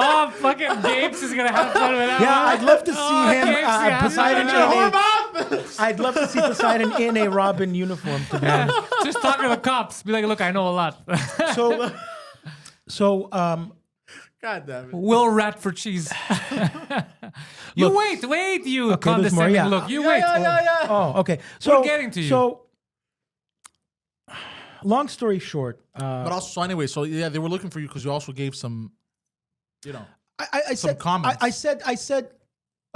Oh, fucking Gapes is gonna have fun with that. Yeah, one. I'd love to see Oh, him, Gapes, yeah. Poseidon Whore mouth! I'd love to see Poseidon in a Robin uniform. To be honest. Just talk to the cops. Be like, look, I know a lot. So God damn it. Will rat for cheese. You wait, you there's more, condescending yeah. look. You Yeah, wait. yeah. Oh, okay. So We're getting to you. So, long story short, But also, so anyway, so yeah, they were looking for you because you also gave some, I some said, comments. I said,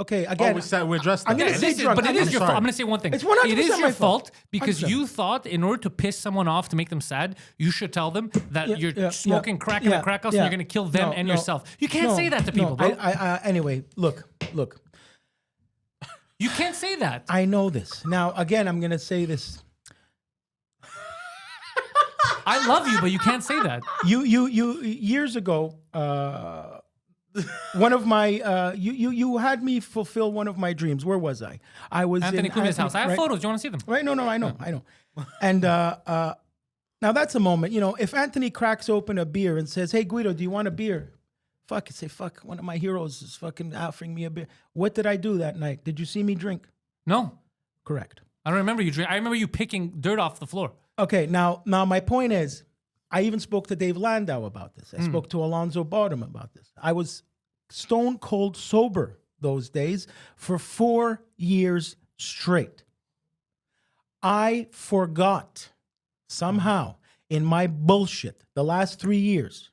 okay. Again, we addressed that. I'm gonna Yeah, say this is, drunk. but it is I'm your sorry. fault. I'm gonna say one thing. It's 100% It is my your fault. fault because 100%. you thought in order to piss someone off to make them sad, you should tell them that you're smoking crack in the crack house and you're gonna kill them and yourself. You can't say that to people, bro. Anyway, look. You can't say that. I know this. Now, again, I'm gonna say this. I love you, but you can't say that. You years ago, one of my you had me fulfill one of my dreams. Where was I? I was Anthony in Cumia's house. I have right? photos. Do you want to see them? Right? No, I know. And now that's a moment. If Anthony cracks open a beer and says, "Hey Guido, do you want a beer?" Fuck, say fuck. One of my heroes is fucking offering me a beer. What did I do that night? Did you see me drink? No. Correct. I don't remember you drink. I remember you picking dirt off the floor. Okay, now my point is, I even spoke to Dave Landau about this. I spoke to Alonzo Bottom about this. I was stone cold sober those days for 4 years straight. I forgot somehow in my bullshit the last 3 years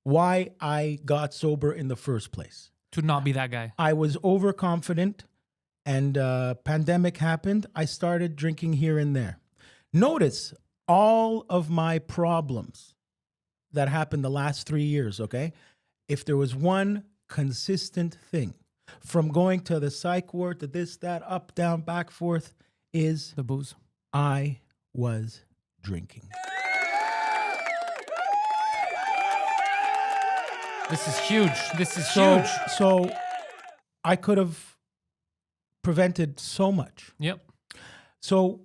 why I got sober in the first place. To not be that guy. I was overconfident and pandemic happened. I started drinking here and there. Notice all of my problems that happened the last 3 years, okay? If there was one consistent thing from going to the psych ward to this, that, up, down, back, forth, is The booze. I was drinking. This is huge. So I could have prevented so much. Yep. So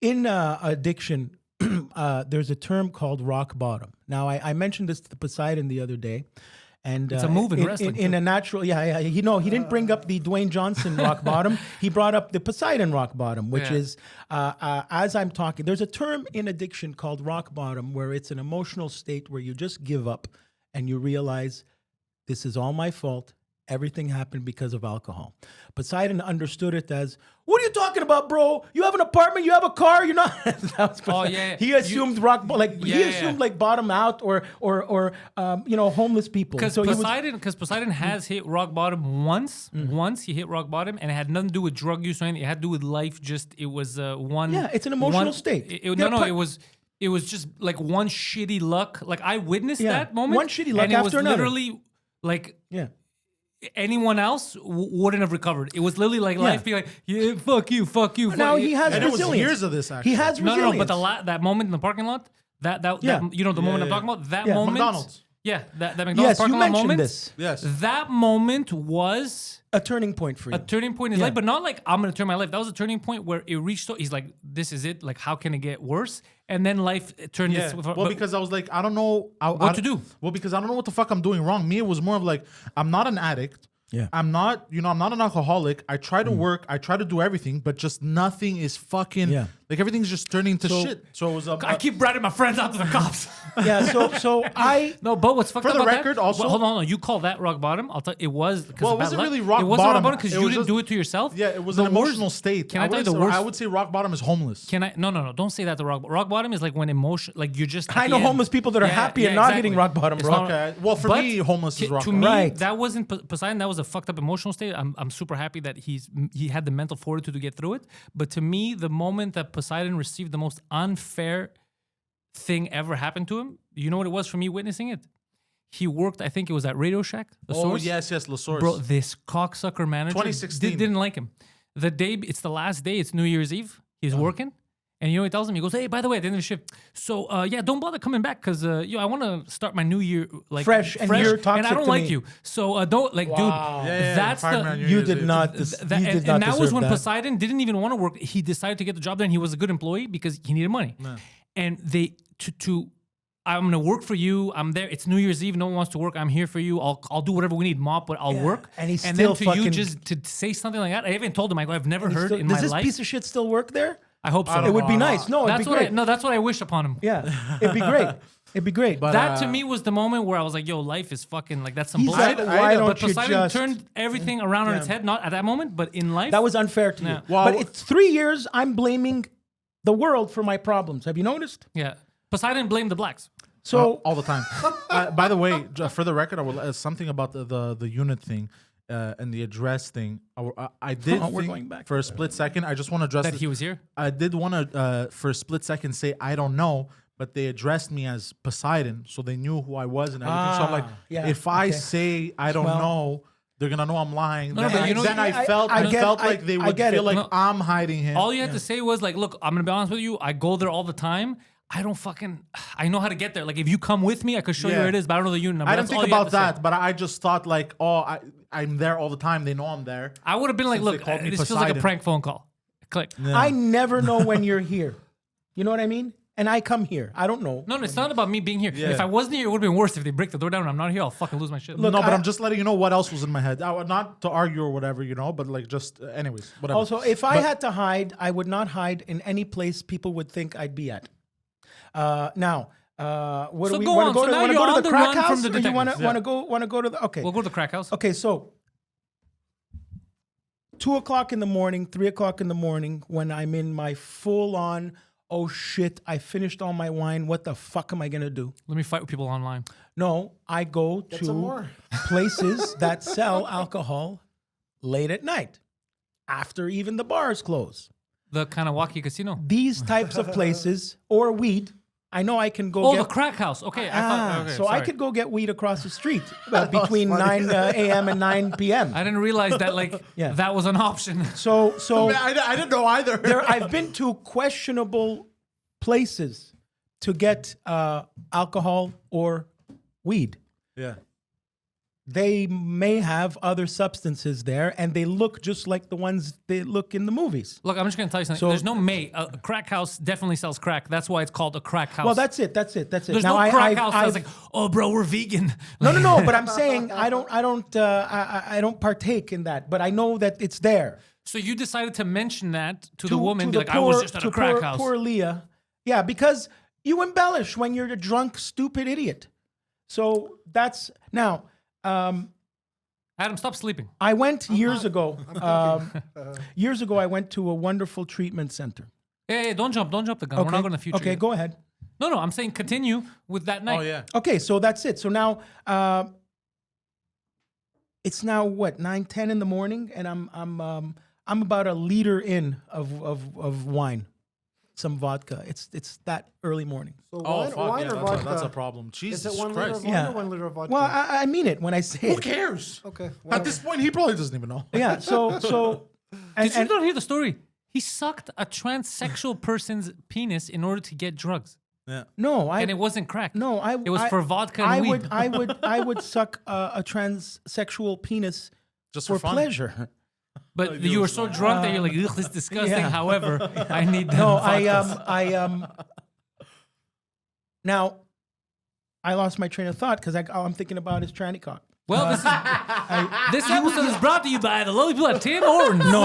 in addiction, there's a term called rock bottom. Now, I mentioned this to Poseidon the other day. And It's a move in wrestling, In too. a natural, he didn't bring up the Dwayne Johnson rock bottom. He brought up the Poseidon rock bottom, which Yeah. is, as I'm talking, there's a term in addiction called rock bottom where it's an emotional state where you just give up and you realize this is all my fault. everything happened because of alcohol. Poseidon understood it as, what are you talking about, bro? You have an apartment, you have a car, you're not. That was Poseidon. He assumed he assumed like bottom out or homeless people. Because Poseidon has hit rock bottom once. Once he hit rock bottom, and it had nothing to do with drug use or anything. It had to do with life. Just it was one. Yeah, it's an emotional state. It was just like one shitty luck. Like I witnessed that moment. One shitty luck and it after was another. literally like anyone else wouldn't have recovered. It was literally like life being like, yeah, fuck you. Now he has and resilience. it was years of this, actually. He has resilience. No, but that moment in the parking lot, that moment I'm talking about, that moment. McDonald's. Yeah, that McDonald's parking lot moment. Yes. That moment was a turning point for you. a turning point in his life, but not like I'm gonna turn my life. That was a turning point where it reached. He's like, this is it. Like, how can it get worse? And then life turned. Yeah. This, Well, because I was like, I don't know what to do. Well, because I don't know what the fuck I'm doing wrong. Me, it was more of like, I'm not an addict. Yeah. I'm not an alcoholic. I try to work. I try to do everything, but just nothing is fucking like everything's just turning to shit. So it was. I keep ratting my friends out to the cops. Yeah. So I no, but what's fucked For up the about record, that, also- hold on, you call that rock bottom? I'll tell you, it was. Well, it wasn't really rock It wasn't rock bottom. bottom because It you was didn't just- do it to yourself. Yeah, it was The an worst- emotional state. Can I tell you the worst? I would say rock bottom is homeless. Can I? No. Don't say that to rock bottom is like when emotion, like you're just. I know homeless people that are happy and not hitting rock bottom, It's bro. not- Okay. Well, for but me, homeless is rock to bottom. me, Right. that wasn't Poseidon. That was a fucked up emotional state. I'm super happy that he had the mental fortitude to get through it. But to me, the moment that Poseidon received the most unfair thing ever happened to him, you know what it was for me witnessing it? He worked, I think it was at Radio Shack. The Oh Source. yes, La Source. Bro, this cocksucker manager 2016. didn't like him. The day, it's the last day, it's New Year's Eve. He's working. And you know what he tells him? He goes, hey, by the way, at the end of the shift, so don't bother coming back because I want to start my new year like Fresh, and you're toxic and I don't to like me. you. So don't like, dude. That's fired me on the. New You Year's did Eve. not. That, You did not and that was deserve when that. Poseidon didn't even want to work. He decided to get the job there, and he was a good employee because he needed money. And they I'm gonna work for you. I'm there. It's New Year's Eve. No one wants to work. I'm here for you. I'll do whatever we need. Mop, but I'll work. And he's then still to you fucking- just to say something like that. I even told him I go, I've never heard in Does my this life. piece of shit still work there? I hope so. It would be nice. No, it'd That's be what great. that's what I wish upon him. Yeah, it'd be great. It'd be great. But, That to me was the moment where I was like, "Yo, life is fucking like that's some He's bullshit." like, why but don't you Poseidon just? turned everything around on its head. Not at that moment, but in life. That was unfair to you. Yeah. Well- But it's 3 years. I'm blaming the world for my problems. Have you noticed? yeah. Poseidon blamed the blacks. So all the time. By the way, for the record, I will something about the unit thing and the address thing. I did Oh, we're think going back for to a split second. I just want to address That this. he was here. I did want to for a split second say I don't know, but they addressed me as Poseidon, so they knew who I was and everything. So I'm like, yeah, if I okay. say I don't Well- know, they're gonna know I'm lying. No, then but you know- then I felt get- like they I would get feel it. like No. I'm hiding him. All you had to say was like, "Look, I'm gonna be honest with you. I go there all the time. I don't fucking. I know how to get there. Like, if you come with me, I could show you Yeah. where it is. But I don't know the unit number. I didn't That's think all you had about to say. that, but I just thought like, I'm there all the time. They know I'm there. I would have been like, Since they "Look, called me this feels like a Poseidon. prank phone call." Click. I never know when you're here. You know what I mean? And I come here. I don't know. No, it's not about me being here. Yeah. If I wasn't here, it would have been worse. If they break the door down and I'm not here, I'll fucking lose my shit. Look, no, but I- I'm just letting you know what else was in my head. Not to argue or whatever, but like just, anyways, whatever. Also, if I had to hide, I would not hide in any place people would think I'd be at. Now, what So do we go want on. to go So to? now Want to you're go to on the the crack run from house? the Or you want detectives, to want to go to the? Okay. We'll go to the crack house. Okay, so 2:00 in the morning, 3:00 in the morning, when I'm in my full-on, oh shit, I finished all my wine. What the fuck am I gonna do? Let me fight with people online. No, I go some to more. places that sell alcohol late at night, after even the bars close. The Kanawaki Casino. These types of places, or weed. I know I can go Oh, get. the crack house. Okay, I thought. Okay, so I sorry. could go get weed across the street between 9 a.m. and 9 p.m. I didn't realize that like Yeah. that was an option. So I didn't know either. I've been to questionable places to get alcohol or weed. yeah. They may have other substances there, and they look just like the ones they look in the movies. Look, I'm just gonna tell you something. So- There's no may. A crack house definitely sells crack. That's why it's called a crack house. Well, that's it. That's it. There's Now, no crack I've- house that's I've- like, oh, bro, we're vegan. No. But I'm saying I don't partake in that. But I know that it's there. So you decided to mention that to the woman, be the like, I was just at a crack house. Poor Leah. Yeah, because you embellish when you're a drunk, stupid idiot. So that's now. Adam, stop sleeping. I went years ago. Years ago, I went to a wonderful treatment center. Hey, don't jump the gun. We're not going to future. Okay, yet. go ahead. No, I'm saying continue with that night. Oh yeah. Okay, so that's it. So now it's now what 9:10 in the morning, and I'm about a liter in of wine, some vodka. It's that early morning. So Oh fuck wine yeah, or vodka? that's a problem. Is Jesus it 1 liter of Christ. wine Yeah. or 1 liter of vodka? Well, I mean it when I say Who it. cares? okay. At whatever. this point, he probably doesn't even know. Yeah. So and, Did you not hear the story? He sucked a transsexual person's penis in order to get drugs, Yeah. no, and it wasn't crack. no, it was for vodka and weed. I would suck a transsexual penis Just for for fun. pleasure. But you were so drunk that you're like, ugh, this is disgusting. yeah. However, I need them No, vodkas. Now, I lost my train of thought because all I'm thinking about is tranny cock. Well, this episode is brought to you by the lovely people at Tim Hortons. No,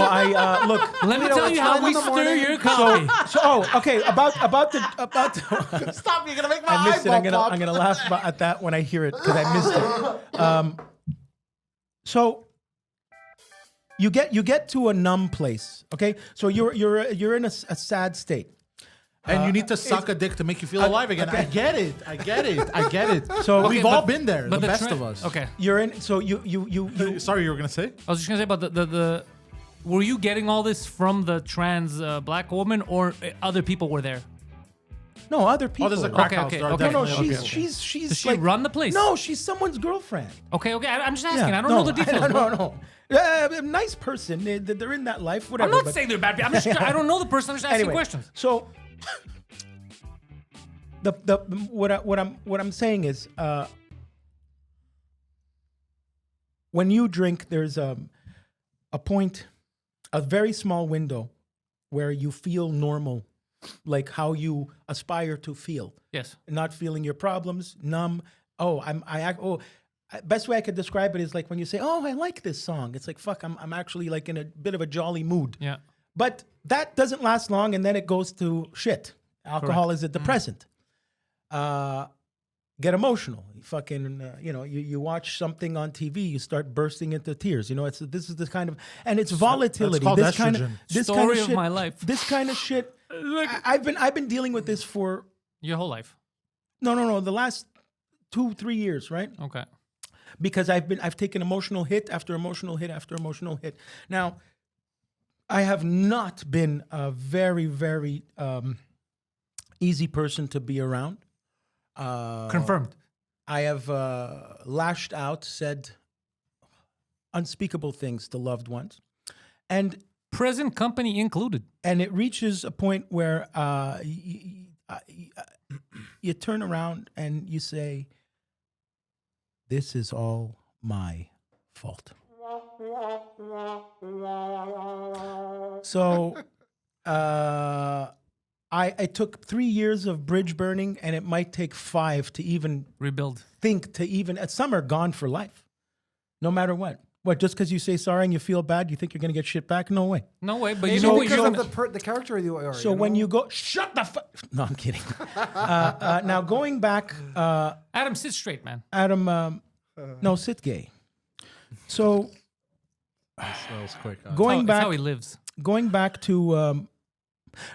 look. Let me Guido, tell it's you how 9 we in the stir morning. your coffee. Okay. About the. Stop! You're gonna make my I missed it. eyeball pop. I'm gonna laugh at that when I hear it because I missed it. So you get to a numb place. Okay, so you're in a sad state. And you need to suck a dick to make you feel alive again. okay. I get it. So We've all been there. But The best tra- of us. Okay, you're in. So you. Sorry, you were gonna say? I was just gonna say about the. Were you getting all this from the trans black woman, or other people were there? No, other people. Oh, there's a crack house. okay, There are okay. No, definitely- she's Does she like, run the place? No, she's someone's girlfriend. Okay. I'm just asking. I don't know the details. No. Nice person. They're in that life. Whatever. I'm not but- saying they're bad people. I'm just. I don't know the person. I'm just asking Anyway, questions. So what I'm saying is when you drink, there's a point, a very small window where you feel normal, like how you aspire to feel. Yes. Not feeling your problems, numb. Best way I could describe it is like when you say, "Oh, I like this song." It's like, "Fuck, I'm actually like in a bit of a jolly mood." Yeah. But that doesn't last long, and then it goes to shit. Alcohol is a depressant. Get emotional. You fucking, you watch something on TV, you start bursting into tears. This is the kind of, and it's volatility. called This kind of, estrogen. this Story kind of of shit, my life. This kind of shit. I've been dealing with this for Your whole life. no, the last 2-3 years, right? Okay. Because I've taken emotional hit after emotional hit after emotional hit. Now, I have not been a very, very easy person to be around. Confirmed. I have lashed out, said unspeakable things to loved ones, and Present company included. it reaches a point where you turn around and you say, "This is all my fault." So, I took 3 years of bridge burning, and it might take 5 to even Rebuild. some are gone for life, no matter what. What, just because you say sorry and you feel bad, you think you're going to get shit back? No way. No way. But Maybe you know what? because You're of the character you are. So when you go, shut the fuck. No, I'm kidding. Now going back, Adam, sit straight, man. Adam, no, sit gay. So That was quick. going It's how back, he lives. going back to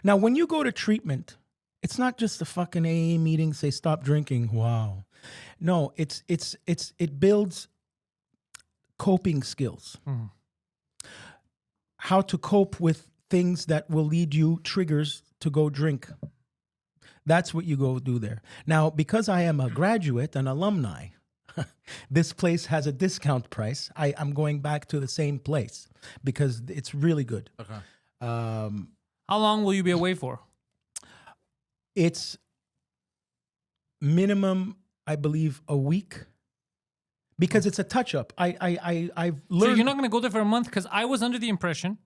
now, when you go to treatment, it's not just the fucking AA meeting. Say stop drinking. Wow, no, it builds coping skills. How to cope with things that will lead you triggers to go drink. That's what you go do there. Now, because I am a graduate, an alumni, this place has a discount price. I'm going back to the same place because it's really good. Okay. How long will you be away for? It's minimum, I believe, a week because it's a touch up. I've So learned. you're not going to go there for a month? Because I was under the impression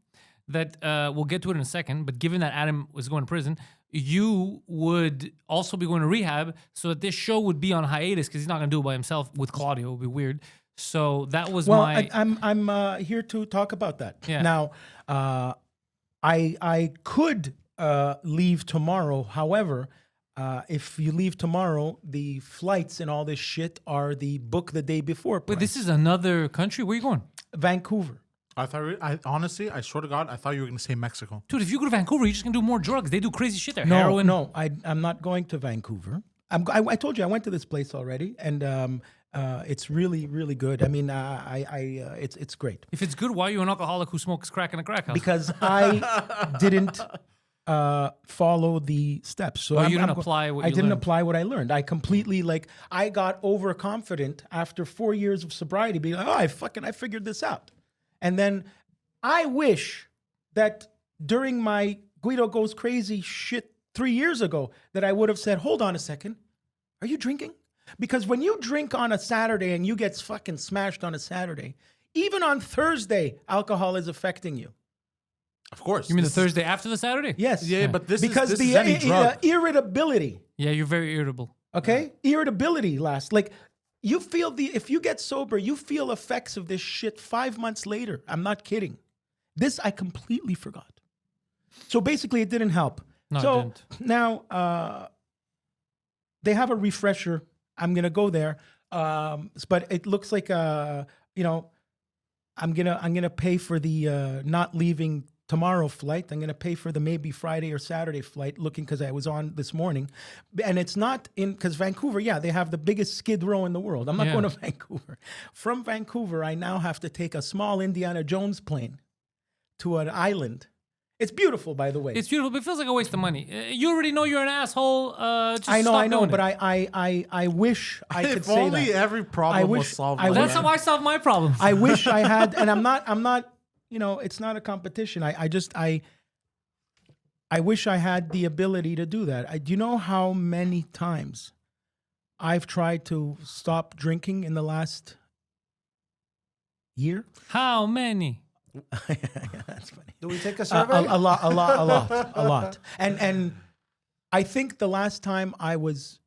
that, we'll get to it in a second, but given that Adam was going to prison, you would also be going to rehab so that this show would be on hiatus because he's not going to do it by himself with Claudio. It would be weird. So that was well, my... I'm here to talk about that. Yeah. Now, I could leave tomorrow. However, if you leave tomorrow, the flights and all this shit are the book the day before. Wait, price. this is another country? Where are you going? Vancouver. Honestly, I swear to God, I thought you were gonna say Mexico. Dude, if you go to Vancouver, you're just going to do more drugs. They do crazy shit there. No, Heroin. no, I'm not going to Vancouver. I told you I went to this place already, and it's really, really good. I mean, it's great If it's good, why are you an alcoholic who smokes crack in a crack house? because I didn't follow the steps. So you didn't apply what I you didn't learned. apply what I learned. I completely I got overconfident after 4 years of sobriety, being like, oh, I figured this out. And then I wish that during my Guido goes crazy shit 3 years ago that I would have said, hold on a second, are you drinking? Because when you drink on a Saturday and you get fucking smashed on a Saturday, even on Thursday, alcohol is affecting you. Of course. You mean the Thursday after the Saturday? Yes. Yeah, but this because is the any drug. irritability, Yeah, you're very irritable. okay? Irritability lasts. Like, you feel if you get sober, you feel effects of this shit 5 months later. I'm not kidding. This I completely forgot. So basically, it didn't help. No, it so didn't. now they have a refresher. I'm gonna go there, but it looks like I'm gonna pay for the not leaving tomorrow flight. I'm gonna pay for the maybe Friday or Saturday flight. Looking because I was on this morning, and it's not in because Vancouver. Yeah, they have the biggest Skid Row in the world. I'm not Yeah. going to Vancouver. From Vancouver, I now have to take a small Indiana Jones plane to an island. It's beautiful, by the way. It's beautiful, but it feels like a waste of money. You already know you're an asshole. Just I know, stop doing but it. I wish I could If say only that. every problem was wish- solved. I like That's that. how I solve my problems. I wish I had, and I'm not, it's not a competition. I wish I had the ability to do that. Do you know how many times I've tried to stop drinking in the last year? How many? That's funny. Do we take a survey? A lot. And I think the last time I was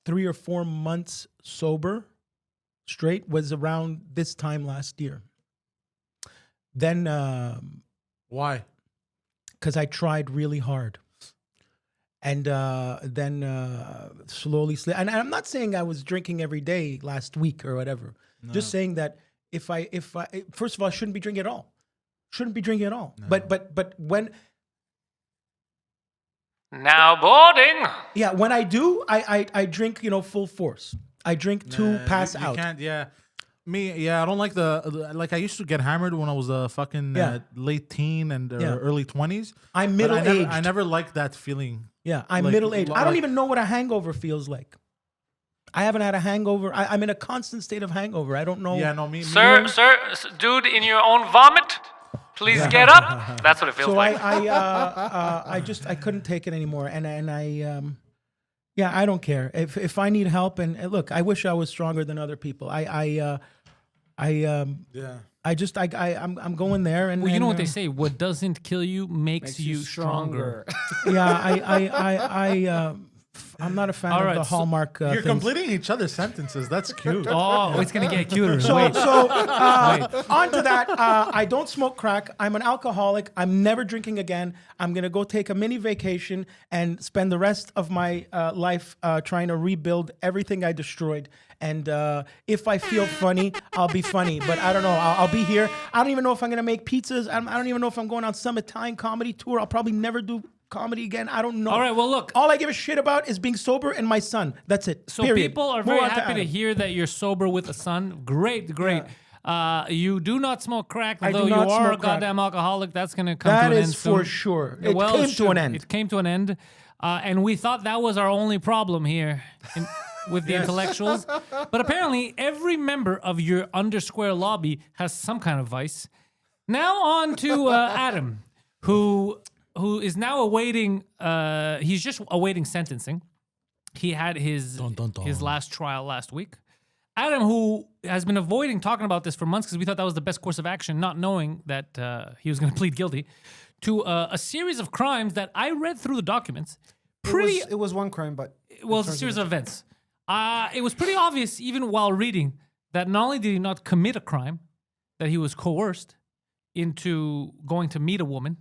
3 or 4 months sober straight was around this time last year. Then, Why? because I tried really hard. And then slowly, and I'm not saying I was drinking every day last week or whatever. Just saying that if I first of all, I shouldn't be drinking at all. Shouldn't be drinking at all. No. But when Now boarding. yeah, when I do, I drink, full force. I drink to pass you out. Can't, yeah. I don't like like I used to get hammered when I was a fucking Yeah. late teen and Yeah. early 20s. I'm But middle-aged. I never liked that feeling. Yeah, I'm like, middle-aged. I don't like- even know what a hangover feels like. I haven't had a hangover. I'm in a constant state of hangover. I don't know. Yeah, no, me. Sir, dude, in your own vomit, please get up. That's what it feels So like. I couldn't take it anymore, and I don't care if I need help. And look, I wish I was stronger than other people. Yeah. I'm going there, and Well, you know what they and, say: what doesn't kill you makes you stronger. Yeah, I'm not a fan All of right, the so Hallmark. You're things. completing each other's sentences. That's cute. Oh, it's gonna get cuter. So, Wait. so on to that. I don't smoke crack. I'm an alcoholic. I'm never drinking again. I'm gonna go take a mini vacation and spend the rest of my life trying to rebuild everything I destroyed. And if I feel funny, I'll be funny. But I don't know. I'll be here. I don't even know if I'm gonna make pizzas. I don't even know if I'm going on some Italian comedy tour. I'll probably never do comedy again. I don't know. All right, well, look. All I give a shit about is being sober and my son. That's it. So Period. people are Move very on happy to Adam. hear that you're sober with a son. Great. You do not smoke crack, I do though you not are a smoke crack. goddamn alcoholic. That's going to come That to an is end soon. for sure. It Well, came to should. an end. It came to an end. And we thought that was our only problem here with the intellectuals. But apparently, every member of your undersquare lobby has some kind of vice. Now on to Adam, who is now awaiting, he's just awaiting sentencing. He had his last trial last week. Adam, who has been avoiding talking about this for months because we thought that was the best course of action, not knowing that he was going to plead guilty to a series of crimes that I read through the documents. It was one crime, but Well, it's a series of events. It was pretty obvious, even while reading, that not only did he not commit a crime, that he was coerced into going to meet a woman.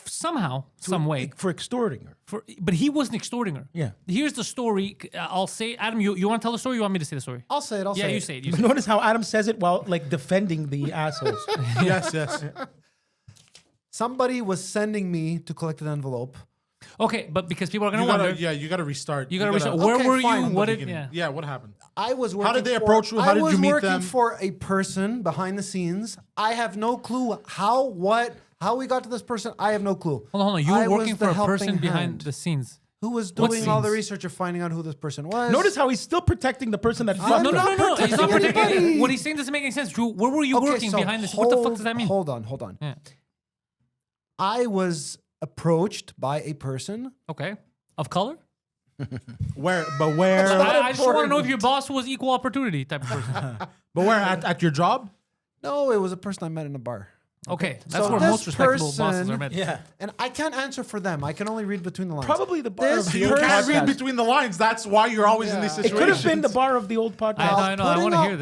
somehow, some way. For extorting her. But he wasn't extorting her. Yeah. Here's the story. I'll say, Adam, you want to tell the story or you want me to say the story? I'll say it. Yeah, you say it. You say it. Notice how Adam says it while like defending the assholes. Yes. Somebody was sending me to collect an envelope. Okay, but because people are going You to gotta, wonder. yeah, you gotta restart. You got to restart. Okay, Where were fine. you? From What the did, beginning. yeah. What happened? I was working. How did they for- approach you? How did you meet I was working them? for a person behind the scenes. I have no clue how we got to this person. I have no clue. Hold on. You I were was working the for a helping person behind hand the scenes. who was What doing all the scenes? research of finding out who this person was. Notice how he's still protecting the person that No, fucked no, her. no. He's not protecting. anybody. What he's saying doesn't make any sense. Drew, where were you Okay, working so behind this? What the fuck does that mean? Hold on. Yeah. I was approached by a person. Okay. Of color? Where? I just want to know if your boss was equal opportunity type of person. But where? At your job? No, it was a person I met in a bar. Okay. That's So where this most respectable bosses person- are met. Yeah. And I can't answer for them. I can only read between the lines. Probably the bar This of the You old can't read podcast. between the lines. That's why you're always in these Yeah. It situations. could have been the bar of the old podcast. I know. I want to Putting hear up-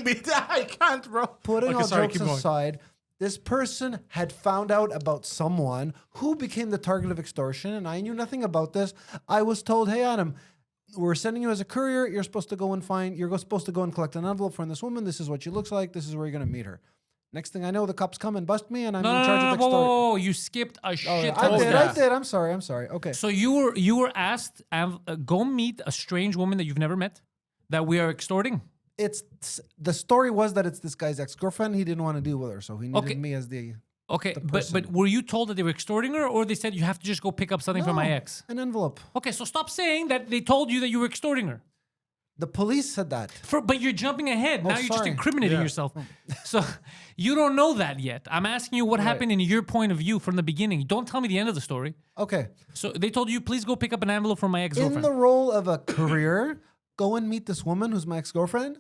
this. putting I can't, bro. Putting Okay, all sorry, jokes keep going. aside, this person had found out about someone who became the target of extortion, and I knew nothing about this. I was told, "Hey, Adam, we're sending you as a courier. You're supposed to go and collect an envelope from this woman. This is what she looks like. This is where you're gonna meet her." Next thing I know, the cops come and bust me, and I'm in charge of Whoa, extorting. whoa, whoa. You skipped a shit ton I of did. steps. I did. I'm sorry. Okay. So you were asked, go meet a strange woman that you've never met, that we are extorting. The story was that it's this guy's ex-girlfriend. He didn't want to deal with her, so he needed Okay. me as the Okay, but person. were you told that they were extorting her, or they said you have to just go pick up something from my No, ex? an envelope. Okay, so stop saying that they told you that you were extorting her. The police said that. But you're jumping ahead. Now you're just sorry. incriminating Yeah. yourself. So you don't know that yet. I'm asking you what happened in your point of view from the beginning. Don't tell me the end of the story. Okay. So they told you, please go pick up an envelope from my In ex-girlfriend. the role of a courier, go and meet this woman who's my ex-girlfriend.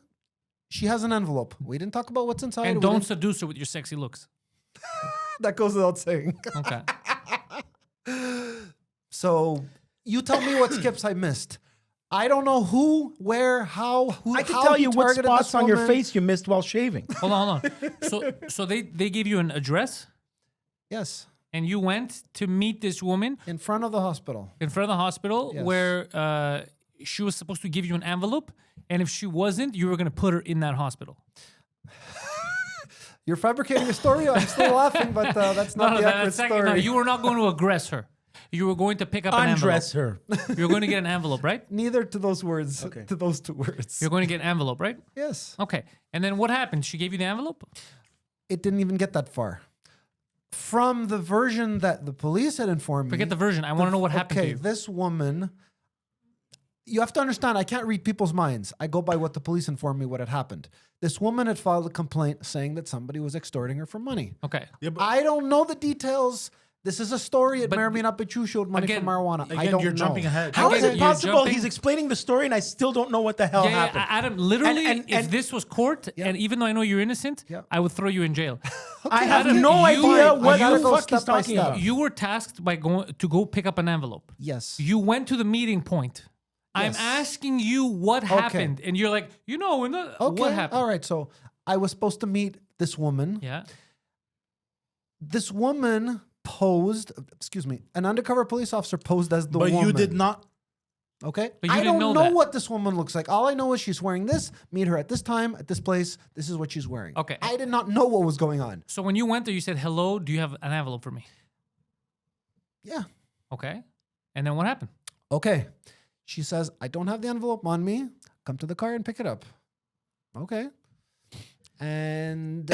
She has an envelope. We didn't talk about what's inside. And We don't didn't- seduce her with your sexy looks. That goes without saying. Okay. So you tell me what skips I missed. I don't know who, where, how, who. I can how tell he you what targeted spots this on your woman. face you missed while shaving. Hold on. So they gave you an address, Yes, and you went to meet this woman in front of the hospital. in front of the hospital Yes. where she was supposed to give you an envelope, and if she wasn't, you were going to put her in that hospital. You're fabricating a story. I'm still laughing, but that's not the accurate story. No, you were not going to aggress her. You were going to pick up an Undress envelope. her. You're going to get an envelope, right? Neither to those words. Okay. To those two words. You're going to get an envelope, right? Yes. Okay. And then what happened? She gave you the envelope? It didn't even get that far. From the version that the police had informed me. Forget the version. I want to know what happened to you. This woman. You have to understand, I can't read people's minds. I go by what the police informed me what had happened. This woman had filed a complaint saying that somebody was extorting her for money. Okay. Yeah, but I don't know the details. This is a story. It But may or may not be true. Showed money again- for marijuana. I again, don't you're know. jumping ahead. How is Again, it you're possible jumping- he's explaining the story and I still don't know what the hell Yeah, happened? Adam, literally, And- if and- this was court, and even though I know you're innocent, Yeah. I would throw you in jail. I have Adam, no you- idea I what gotta the go fuck he's step by talking step. about. You were tasked by going to go pick up an envelope. Yes. You went to the meeting point. I'm Yes. asking you what happened, and you're like, in the Okay. what happened? All right. So I was supposed to meet this woman. Yeah. This woman posed. Excuse me. An undercover police officer posed as the but woman. you did not. Okay. But you I didn't don't know that. what this woman looks like. All I know is she's wearing this. Meet her at this time, at this place. This is what she's wearing. Okay. I did not know what was going on. So when you went there, you said, "Hello, do you have an envelope for me?" Yeah. Okay. And then what happened? Okay. She says, I don't have the envelope on me. Come to the car and pick it up. Okay. And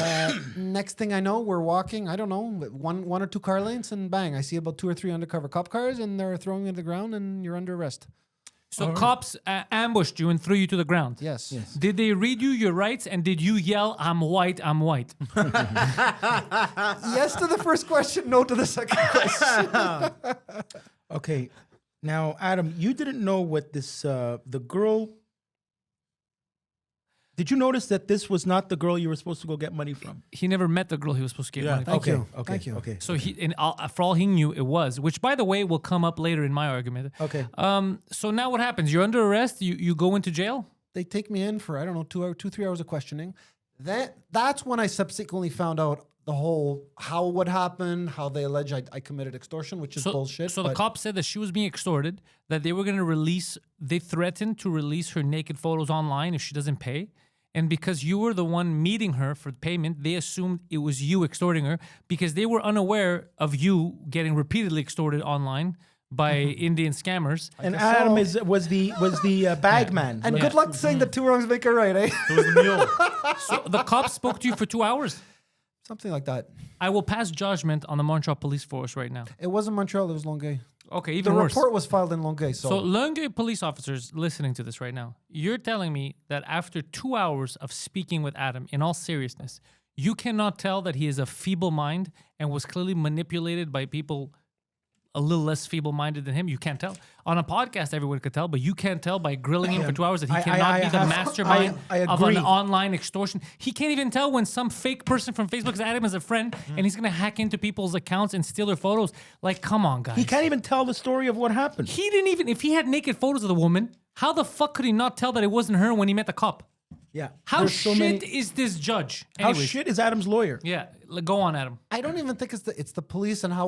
next thing I know, we're walking, I don't know, one or two car lanes, and bang, I see about 2 or 3 undercover cop cars, and they're throwing you to the ground, and you're under arrest. So cops ambushed you and threw you to the ground. Yes. Did they read you your rights, and did you yell, "I'm white, I'm white"? Yes to the first question, no to the second question. Okay, now Adam, you didn't know what this the girl. Did you notice that this was not the girl you were supposed to go get money from? He never met the girl he was supposed to get Yeah. money from. Thank Okay, you. okay, Thank you. okay. So for all he knew, it was. Which, by the way, will come up later in my argument. Okay. So now what happens? You're under arrest. You go into jail. They take me in for, I don't know, 3 hours of questioning. That's when I subsequently found out the whole what happened, how they allege I committed extortion, which is bullshit. So the cops said that she was being extorted, that they were going to they threatened to release her naked photos online if she doesn't pay. And because you were the one meeting her for payment, they assumed it was you extorting her because they were unaware of you getting repeatedly extorted online by Indian scammers. And Adam was the bag man. And good luck saying that 2 wrongs make a right, eh? It was the mule. So the cops spoke to you for 2 hours. Something like that. I will pass judgment on the Montreal police force right now. It wasn't Montreal, it was Longueuil. Okay, even The worse. report was filed in Longueuil. So Longueuil police officers listening to this right now, you're telling me that after 2 hours of speaking with Adam, in all seriousness, you cannot tell that he is a feeble mind and was clearly manipulated by people a little less feeble-minded than him? You can't tell. On a podcast, everyone could tell, but you can't tell by grilling him for 2 hours that he cannot be the mastermind of an online extortion. He can't even tell when some fake person from Facebook has added him as a friend and he's going to hack into people's accounts and steal their photos. Like, come on, guys. He can't even tell the story of what happened. He didn't even, if he had naked photos of the woman, how the fuck could he not tell that it wasn't her when he met the cop? Yeah. How There's so shit many- is this judge? How Anyways, shit is Adam's lawyer? Yeah, go on, Adam. I don't even think it's the police and how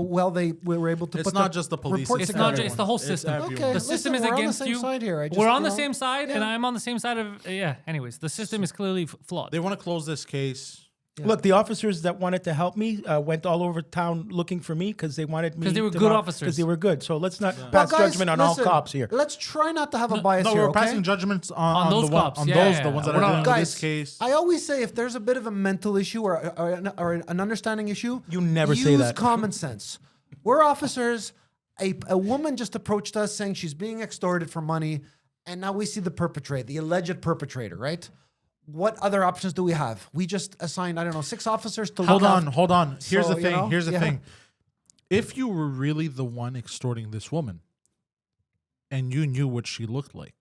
well they were able to It's put not the just the police, reports It's it's not together. just, it's the whole It's system. everyone. Okay, The listen, system is we're on the against same you. side here. We're on the same side, and I'm on the same side of, anyways, the system is clearly flawed. They want to close this case. Look, the officers that wanted to help me went all over town looking for me because they wanted me. 'Cause they were to good not- officers. Because they were good. So let's not Well, pass guys, judgment on listen, all cops here. Let's try not to have a bias No, here, we're okay? passing judgments on those the one- cops. on Yeah, those, yeah, the ones that we're are not- dealing with Guys, this case. I always say if there's a bit of a mental issue or an understanding issue, You never use say that. common sense. We're officers. A woman just approached us saying she's being extorted for money, and now we see the alleged perpetrator, right? What other options do we have? We just assigned, 6 officers to Hold look on, out. hold on. Here's So, the you thing. know, Here's the yeah. thing. If you were really the one extorting this woman, and you knew what she looked like,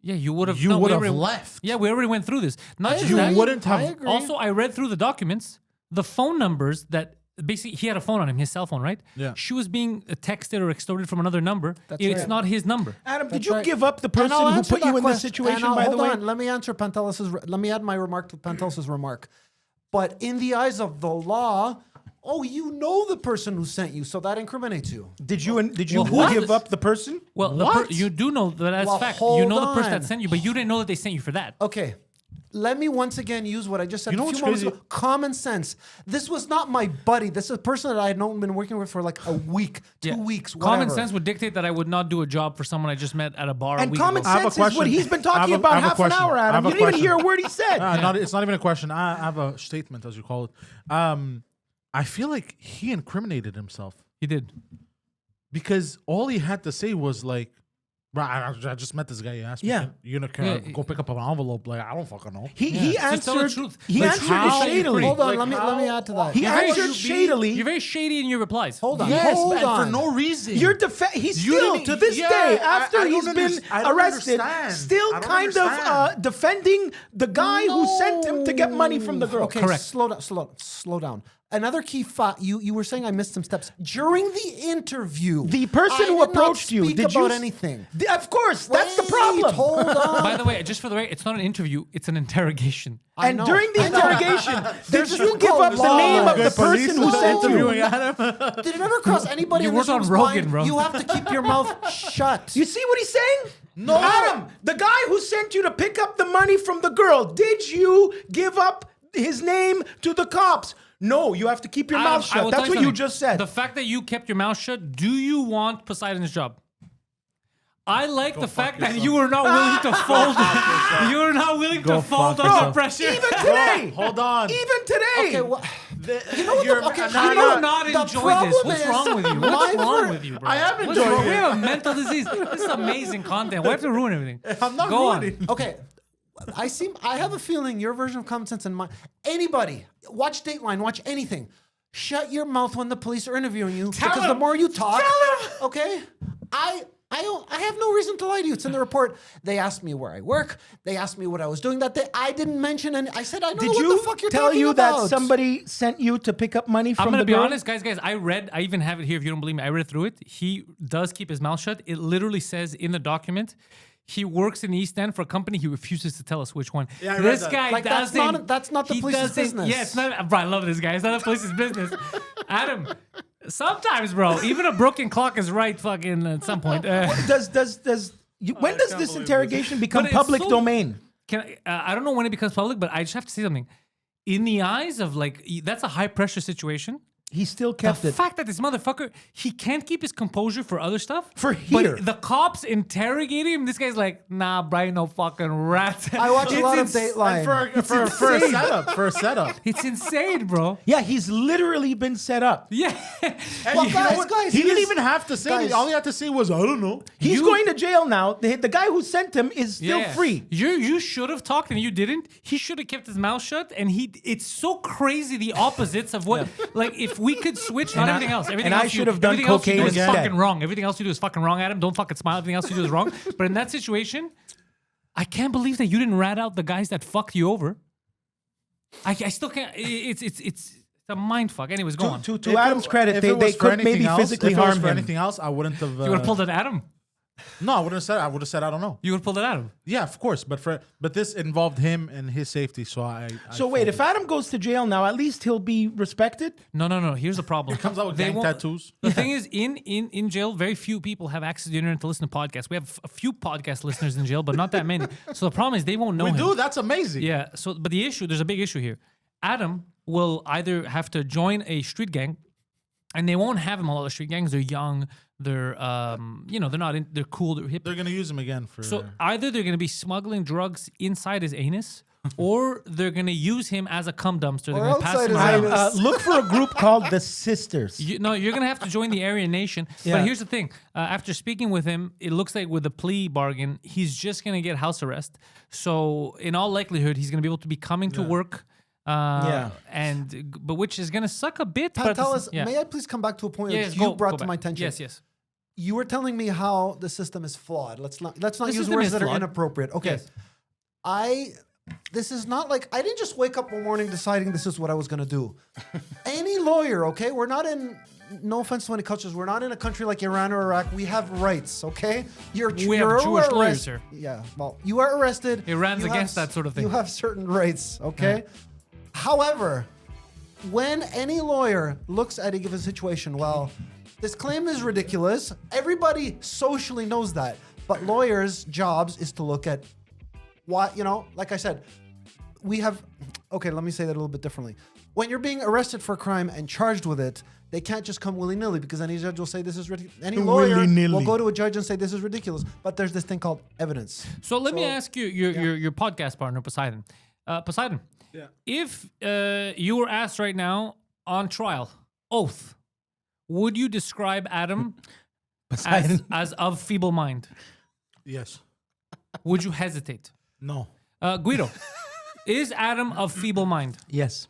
Yeah, you would have. you no, would we have already- left. Yeah, we already went through this. Not just You that. wouldn't I have. agree. Also, I read through the documents, the phone numbers that basically he had a phone on him, his cell phone, right? Yeah. She was being texted or extorted from another number. It's right. not his number. Adam, did That's you right. give up the And person I'll who answer put you that in this question. situation, And by the hold way? on, let me answer let me add my remark to Pantelis' remark. But in the eyes of the law, you know the person who sent you, so that incriminates you. Did you what? give up the person? Well, you do know that as Well, fact. You hold know the person on. that sent you, but you didn't know that they sent you for that. Okay. Let me once again use what I just said You know a what's few moments crazy? ago. Common sense. This was not my buddy. This is a person that I had been working with for like a week, 2 weeks, whatever. Common sense would dictate that I would not do a job for someone I just met at a bar a And week common ago. I have a sense is what question. he's been I have talking a- I about have a half an question. hour, I have Adam. a You didn't even question. hear a word he said. It's not even a question. I have a statement, as you call it. I feel like he incriminated himself He did. because all he had to say was like, "Bro, I just met this guy. He asked me, Yeah. you gonna go pick up an envelope?" Like, I don't fucking know. He Just tell the answered. truth. He Like, answered how- shadily. Hold on, Like let me add to that. He You're very- answered shadily. You're very shady in your replies. Hold on. Yes, hold and on. for no reason. He's You still, didn't- to this yeah, day, I after don't he's been understand. I don't arrested, understand. still I don't kind of understand. defending the guy who sent him to get money from the girl. Okay, Correct. Slow down. Another key fact. You were saying I missed some steps during the interview. The person I who did not approached you, speak did you about s- anything? Of course, that's the Wait, problem. Hold on. By the way, just for the record, it's not an interview; it's an interrogation. I And know. during the I know. interrogation, did There's you something give called up the law. name of the Good police person who sent you? interviewing Adam. Did it ever cross anybody You in this worked on room's Rogan, mind? bro. You have to keep your mouth shut. You see what he's saying? No. Adam, the guy who sent you to pick up the money from the girl, did you give up his name to the cops? No, you have to keep your mouth I will shut. tell That's what you something. just said. The fact that you kept your mouth shut, do you want Poseidon's job? I like the fact that you were not willing to fold. You were not willing to Go fold fuck under yourself. pressure. Even today. Hold on. Even today. Okay, well, You know what? How do you not the enjoy problem this? What's is wrong with you? my What's wrong ver- with you, bro? I am What's enjoying wrong? it. We have a mental disease. This is amazing content. Why have to ruin everything? I'm not Go on. ruining. Okay. I have a feeling your version of common sense and mine. Anybody, watch Dateline, watch anything. Shut your mouth when the police are interviewing you, because the him. more you talk, Tell him. okay? I have no reason to lie to you. It's in the report. They asked me where I work. They asked me what I was doing that day. I didn't mention any. I said I don't Did know what you the fuck you're tell talking you about. that somebody sent you to pick up money from I'm gonna the be girl? honest, guys. I even have it here. If you don't believe me, I read through it. He does keep his mouth shut. It literally says in the document, He works in the East End for a company. He refuses to tell us which one. Yeah, I read This that. guy Like, that's doesn't. not the he police's doesn't- business. Yeah, it's not. Bro, I love this guy. It's not the police's business. Adam, sometimes, bro, even a broken clock is right. Fucking at some point. when does this believe interrogation become But it's public so- domain? I don't know when it becomes public, but I just have to say something. In the eyes of that's a high pressure situation. He still kept The it. fact that this motherfucker, he can't keep his composure for other stuff. For here. But the cops interrogate him. This guy's like, nah, Brian, no fucking rat. I watch a It's lot of ins- Dateline. For a setup. For a setup. It's insane, bro. Yeah, he's literally been set up. Yeah. Well, guys, He didn't here's- even have to say guys. it. All he had to say was, I don't know. He's going to jail now. The guy who sent him is still Yeah. free. You should have talked and you didn't. He should have kept his mouth shut. And it's so crazy the opposites of what like if we could switch, not everything else. Everything and else I should have done everything else you cocaine do is instead. fucking wrong. Everything else you do is fucking wrong, Adam. Don't fucking smile. Everything else you do is wrong. But in that situation, I can't believe that you didn't rat out the guys that fucked you over. I still can't. It's a mind fuck. Anyways, go on. To Adam's credit, If they it was for could maybe anything else- physically if it was harm for him. anything else, I wouldn't have. You would have pulled it at him. No, I wouldn't have said. I would have said I don't know. You would have pulled it at him. Yeah, of course, but this involved him and his safety, so I. So wait, if Adam goes to jail now, at least he'll be respected. No. Here's the problem. comes out with They gang won't- tattoos. The thing is, in jail, very few people have access to the internet to listen to podcasts. We have a few podcast listeners in jail, but not that many. So the problem is they won't know We him. do. That's amazing. Yeah. So, but there's a big issue here. Adam will either have to join a street gang, and they won't have him on all the street gangs. They're young. They're they're not. They're cool. They're hip. They're gonna use him again for. So either they're gonna be smuggling drugs inside his anus, or they're gonna use him as a cum dumpster. They're Or gonna pass outside him his around. anus. Look for a group called the Sisters. You're gonna have to join the Aryan Nation. Yeah. But here's the thing: after speaking with him, it looks like with the plea bargain, he's just gonna get house arrest. So in all likelihood, he's gonna be able to be coming to work. But which is gonna suck a bit. But Pantelis, may I please come back to a point that you brought to my attention? Yes. You were telling me how the system is flawed. Let's not use system words is that are flawed. inappropriate. Okay. Yes. This is not like I didn't just wake up one morning deciding this is what I was going to do. Any lawyer, okay? We're not in, no offense to any cultures, we're not in a country like Iran or Iraq. We have rights, okay? We have you're Jewish lawyers arrested. here. Yeah, well, you are arrested. Iran's You against have that sort of thing. You have certain rights, okay? However, when any lawyer looks at a given situation, well, this claim is ridiculous. Everybody socially knows that. But lawyers' jobs is to look at what, like I said, let me say that a little bit differently. When you're being arrested for a crime and charged with it, they can't just come willy-nilly because any judge will say this is ridiculous. Any lawyer will go to a judge and say this is ridiculous. But there's this thing called evidence. So let me ask you, your podcast partner, Poseidon. Poseidon, if you were asked right now on trial, oath, would you describe Adam as of feeble mind? Yes. Would you hesitate? No. Guido, is Adam of feeble mind? Yes.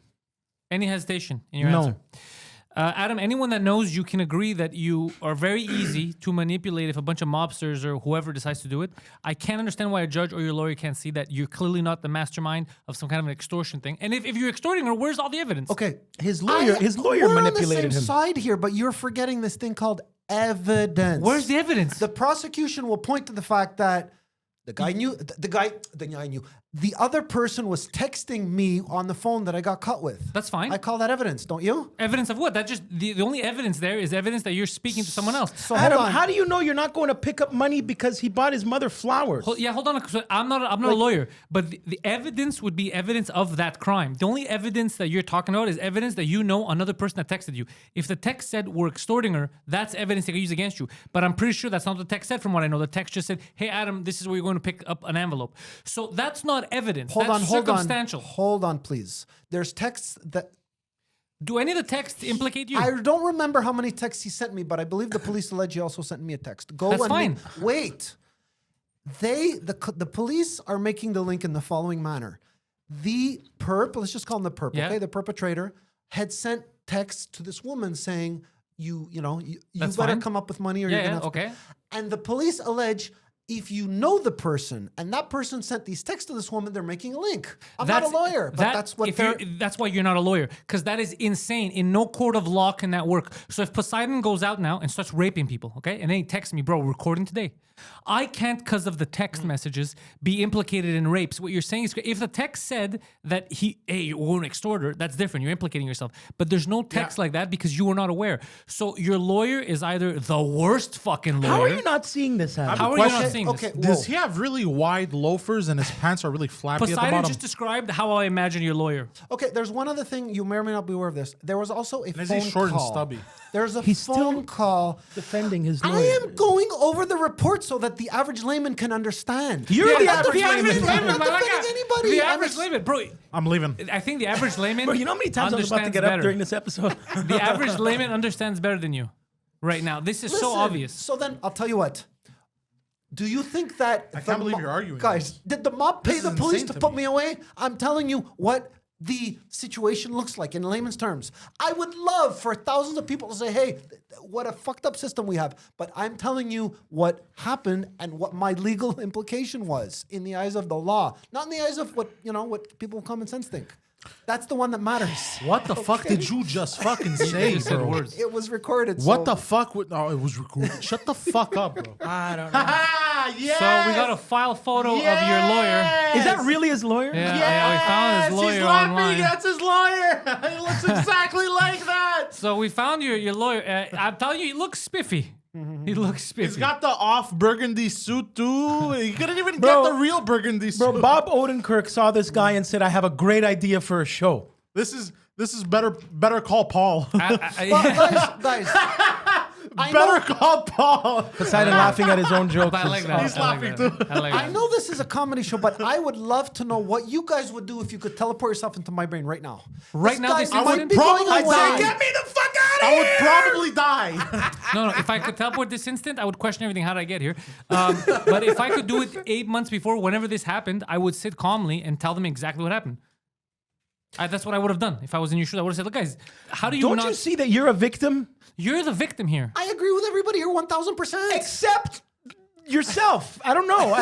Any hesitation in your No. answer? Adam, anyone that knows you can agree that you are very easy to manipulate if a bunch of mobsters or whoever decides to do it. I can't understand why a judge or your lawyer can't see that you're clearly not the mastermind of some kind of an extortion thing. And if you're extorting her, where's all the evidence? Okay. His lawyer we're manipulated on the same him. side here, but you're forgetting this thing called evidence. Where's the evidence? The prosecution will point to the fact that the other person was texting me on the phone that I got caught with. That's fine. I call that evidence, don't you? Evidence of what? That just the only evidence there is evidence that you're speaking to someone else. So Adam, hold on. how do you know you're not going to pick up money because he bought his mother flowers? Hold on. So I'm not a lawyer, but the evidence would be evidence of that crime. The only evidence that you're talking about is evidence that you know another person that texted you. If the text said we're extorting her, that's evidence they can use against you. But I'm pretty sure that's not what the text said from what I know. The text just said, hey, Adam, this is where you're going to pick up an envelope. So that's not evidence. That's circumstantial. Hold on, please. There's texts that Do any of the texts implicate you? I don't remember how many texts he sent me, but I believe the police allege he also sent me a text. That's fine. Wait. The police are making the link in the following manner. The let's just call him the perp, Yeah. okay? The perpetrator had sent texts to this woman saying, you That's better fine. come up with money or Yeah, you're gonna yeah, have to-" okay. And the police allege if you know the person and that person sent these texts to this woman, they're making a link. I'm not a lawyer, but that's what that's why you're not a lawyer, because that is insane. In no court of law can that work. So if Poseidon goes out now and starts raping people, okay, and then he texts me, bro, we're recording today, I can't, because of the text messages, be implicated in rapes. What you're saying is, if the text said that you're an extorter, that's different. You're implicating yourself. But there's no text like that because you were not aware. So your lawyer is either the worst fucking lawyer. How are you not seeing this happen? How are you not seeing this? Okay, Does he have really wide loafers and his pants are really flappy at the Poseidon bottom? just described how I imagine your lawyer. Okay, there's one other thing you may or may not be aware of this. There was also a Is phone he short call. and stubby? There's a He's phone still call. defending his lawyer. I am going over the report so that the average layman can understand. You're the I'm not average defending- layman. I'm not defending anybody. The I'm average just- layman, bro. I'm leaving. I think the average layman. Bro, you know how many times I was about to understands get up better. during this episode? The average layman understands better than you right now. This is so Listen, obvious. So then I'll tell you what. Do you think that I can't believe you're arguing guys? this. Did the mob pay This the is police insane to to put me. me away? I'm telling you what the situation looks like in layman's terms. I would love for thousands of people to say, "Hey, what a fucked up system we have." But I'm telling you what happened and what my legal implication was in the eyes of the law, not in the eyes of what people with common sense think. That's the one that matters. What the fuck did you just fucking say, just said bro? words. It was recorded. What so- the fuck? Oh, it was recorded. Shut the fuck up, bro. I don't know. Yes. So we got a file photo of your lawyer. Is that really his lawyer? Yeah, we found his lawyer he's laughing. online. That's his lawyer. He looks exactly like that. So we found your lawyer. I'm telling you, he looks spiffy. He looks spiffy. He's got the off burgundy suit too. He couldn't even Bro, get the real burgundy suit. Bro, Bob Odenkirk saw this guy and said, I have a great idea for a show. This is better call Paul. But guys, I Better know, call Paul. Poseidon laughing at his own jokes. I like that. He's I like laughing that. too. I like I that. know this is a comedy show, but I would love to know what you guys would do if you could teleport yourself into my brain right now. Right now, this guy instant? might be Probably going away. die. Get me the fuck out of I here! would probably die. No. If I could teleport this instant, I would question everything. How did I get here? But if I could do it 8 months before, whenever this happened, I would sit calmly and tell them exactly what happened. That's what I would have done if I was in your shoes. I would have said, "Look, guys, how do you Don't not? you see that you're a victim? You're the victim here." I agree with everybody here 1,000%. Except yourself. I don't know.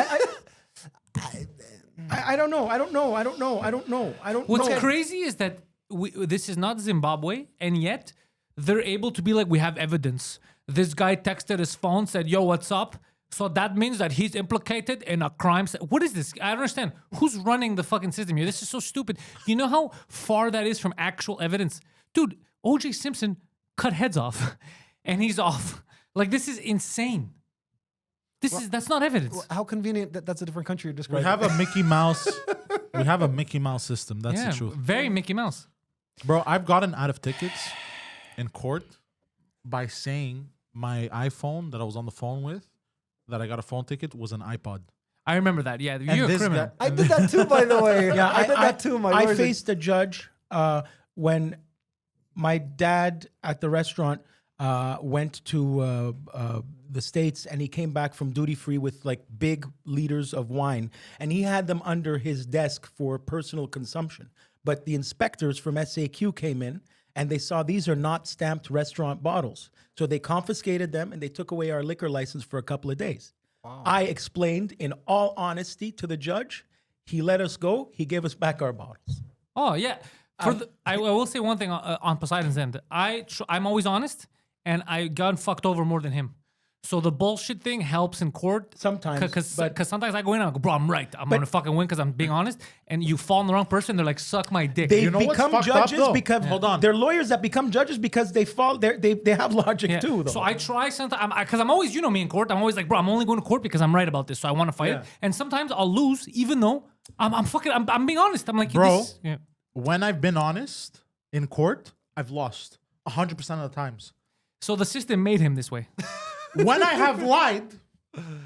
I don't know. I don't know. I don't know. I don't know. I don't What's know. crazy is that this is not Zimbabwe, and yet they're able to be like, we have evidence. This guy texted his phone, said, "Yo, what's up?" So that means that he's implicated in a crime. What is this? I don't understand. Who's running the fucking system here? This is so stupid. You know how far that is from actual evidence? Dude, O.J. Simpson cut heads off, and he's off. Like, this is insane. That's not evidence. How convenient that that's a different country you're We describing. have a Mickey Mouse. We have a Mickey Mouse system. That's Yeah, the truth, very Mickey Mouse. bro. I've gotten out of tickets in court by saying my iPhone that I was on the phone with, that I got a phone ticket, was an iPod. I remember that. Yeah, And you're a this criminal. guy- I did that too, by the way. Yeah, I did that too. My I lawyers are- faced a judge when my dad at the restaurant went to the States, and he came back from duty free with like big liters of wine, and he had them under his desk for personal consumption. But the inspectors from SAQ came in, and they saw these are not stamped restaurant bottles. So they confiscated them, and they took away our liquor license for a couple of days. I explained in all honesty to the judge. He let us go. He gave us back our bottles. Oh yeah. I will say one thing on Poseidon's end. I'm always honest, and I got fucked over more than him. So the bullshit thing helps in court Sometimes, because sometimes I go in and I go, bro, I'm right. I'm gonna fucking win because I'm being honest. And you fall on the wrong person. They're like, suck my dick. They You know what's become fucked up, judges though? because Hold on. they're lawyers that become judges because they fall. They have logic Yeah. too, though. So I try sometimes because I'm always, me in court. I'm always like, bro, I'm only going to court because I'm right about this. So I want to fight it. And sometimes I'll lose, even though I'm being honest. I'm like, Bro. yeah. When I've been honest in court, I've lost 100% of the times. So the system made him this way. When I have lied,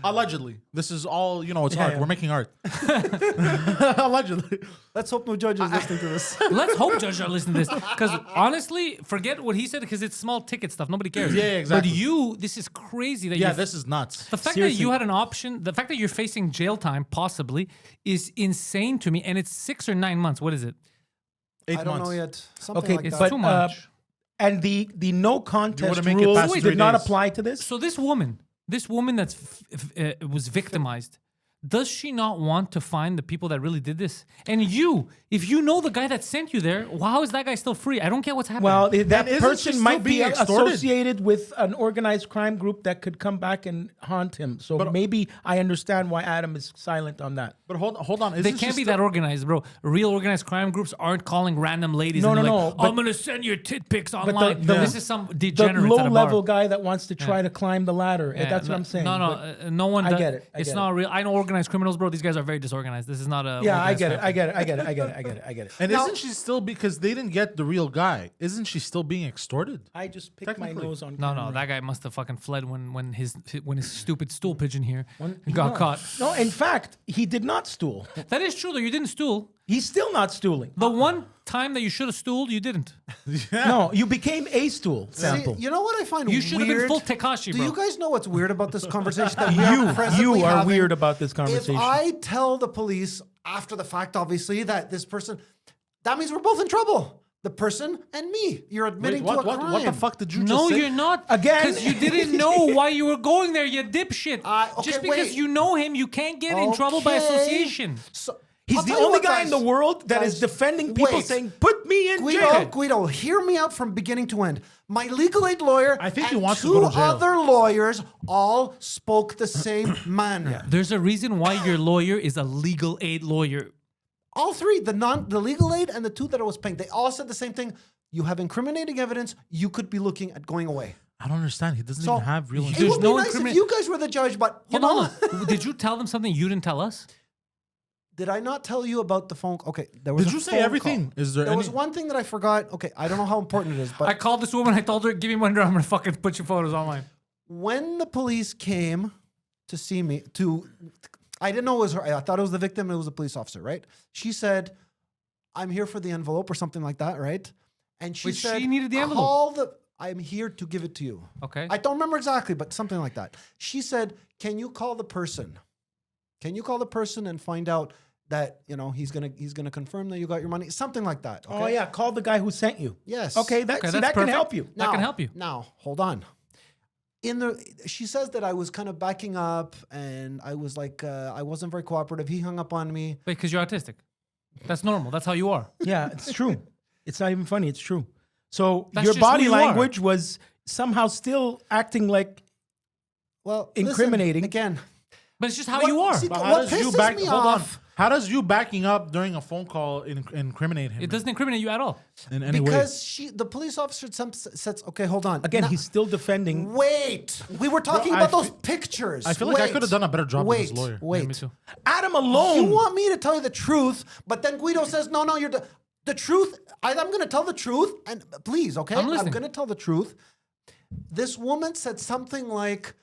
allegedly, this is all, it's art. yeah. We're making art. Allegedly. Let's hope no judge is listening to this. Let's hope judges are listening to this. Because honestly, forget what he said because it's small ticket stuff. Nobody cares. Yeah, exactly. But this is crazy that Yeah, you're this is nuts. the fact Seriously. that you had an option, the fact that you're facing jail time possibly is insane to me. And it's 6 or 9 months. What is it? 8 I don't months. know yet. Something okay, like that. but too much. And the no contest make it rule past did 3 not days? apply to this. So this woman this woman that's was victimized, does she not want to find the people that really did this? And you, if you know the guy that sent you there, how is that guy still free? I don't get what's happening. Well, that isn't she person still might be being extorted? associated with an organized crime group that could come back and haunt him. So maybe I understand why Adam is silent on that. But hold on. they can't be that organized, bro. Real organized crime groups aren't calling random ladies No, and no, like, no, I'm gonna send your tit pics online. the- This is some The degenerate low-level guy that wants to try to climb the ladder. Yeah, That's what I'm saying. No, But- no one. I Does, get it. It's not real. I know organized criminals, bro. These guys are very disorganized. This is not a. yeah, I organized get it. crime. I get it. I get it. I get it. I get it. I get it. And isn't she still, because they didn't get the real guy, isn't she still being extorted? I just picked my Technically. nose on No, camera. that guy must have fucking fled when his stupid stool pigeon here got caught. No, in fact, he did not stool. That is true though. You didn't stool. He's still not stooling. The one time that you should have stooled, you didn't. No, you became a stool sample. See, you know what I find You weird? should have been full Tekashi, Do bro. you guys know what's weird about this conversation that we are presently You are having? weird about this conversation. If I tell the police after the fact, obviously, that this person, that means we're both in trouble. The person and me. You're admitting to a crime. What the fuck did you just No, say? you're not. Again- Because you didn't know why you were going there, you dipshit. Okay, Just because wait. you know him, you can't get in trouble by Okay. association. So, He's I'll the tell you only what, guy in guys. the world that is Guys, defending people wait. saying, put me in Guido, jail. Guido, hear me out from beginning to end. My legal aid lawyer I think he and wants to two go to jail. other lawyers all spoke the same manner. There's a reason why your lawyer is a legal aid lawyer. All three, the legal aid and the two that I was paying, they all said the same thing. You have incriminating evidence. You could be looking at going away. I don't understand. He doesn't So even have real. it There's would no be nice if incrimin- you guys were the judge, but Hold on. Did you tell them something you didn't tell us? Did I not tell you about the phone? Okay, there was. Did a you say phone everything? call. Is there was any- one thing that I forgot. Okay, I don't know how important it is, but I called this woman. I told her, give me $1. I'm going to fucking put your photos online. when the police came to see me, I didn't know it was her. I thought it was the victim. It was the police officer, right? She said, "I'm here for the envelope" or something like that, right? And she Wait, said, she needed the envelope? I'm here to give it to you. Okay. I don't remember exactly, but something like that. She said, "Can you call the person? Can you call the person and find out that he's gonna confirm that you got your money?" Something like that. Okay? Oh, yeah. Call the guy who sent you. Yes. Okay, that that's can perfect. help you. That can help you. Now, hold on. She says that I was kind of backing up and I was like, I wasn't very cooperative. He hung up on me. Because you're autistic. That's normal. That's how you are. Yeah, it's true. It's not even funny. It's true. So That's your just who body you are. language was somehow still acting like Well, Incriminating. Listen, again. But it's just how you are. See, But what pisses me off? How does you backing up during a phone call incriminate him? It doesn't incriminate you at all. in any way. Because the police officer says, okay, hold on. again. Now- He's still defending. Wait, we were talking I about those fe- pictures. I feel like I Wait. could have done a better job Wait, as his lawyer. Wait, Yeah, me too. Adam You alone. want me to tell you the truth, but then Guido says, no, you're the truth. I'm going to tell the truth. And please, okay? I'm listening. going to tell the truth. This woman said something like,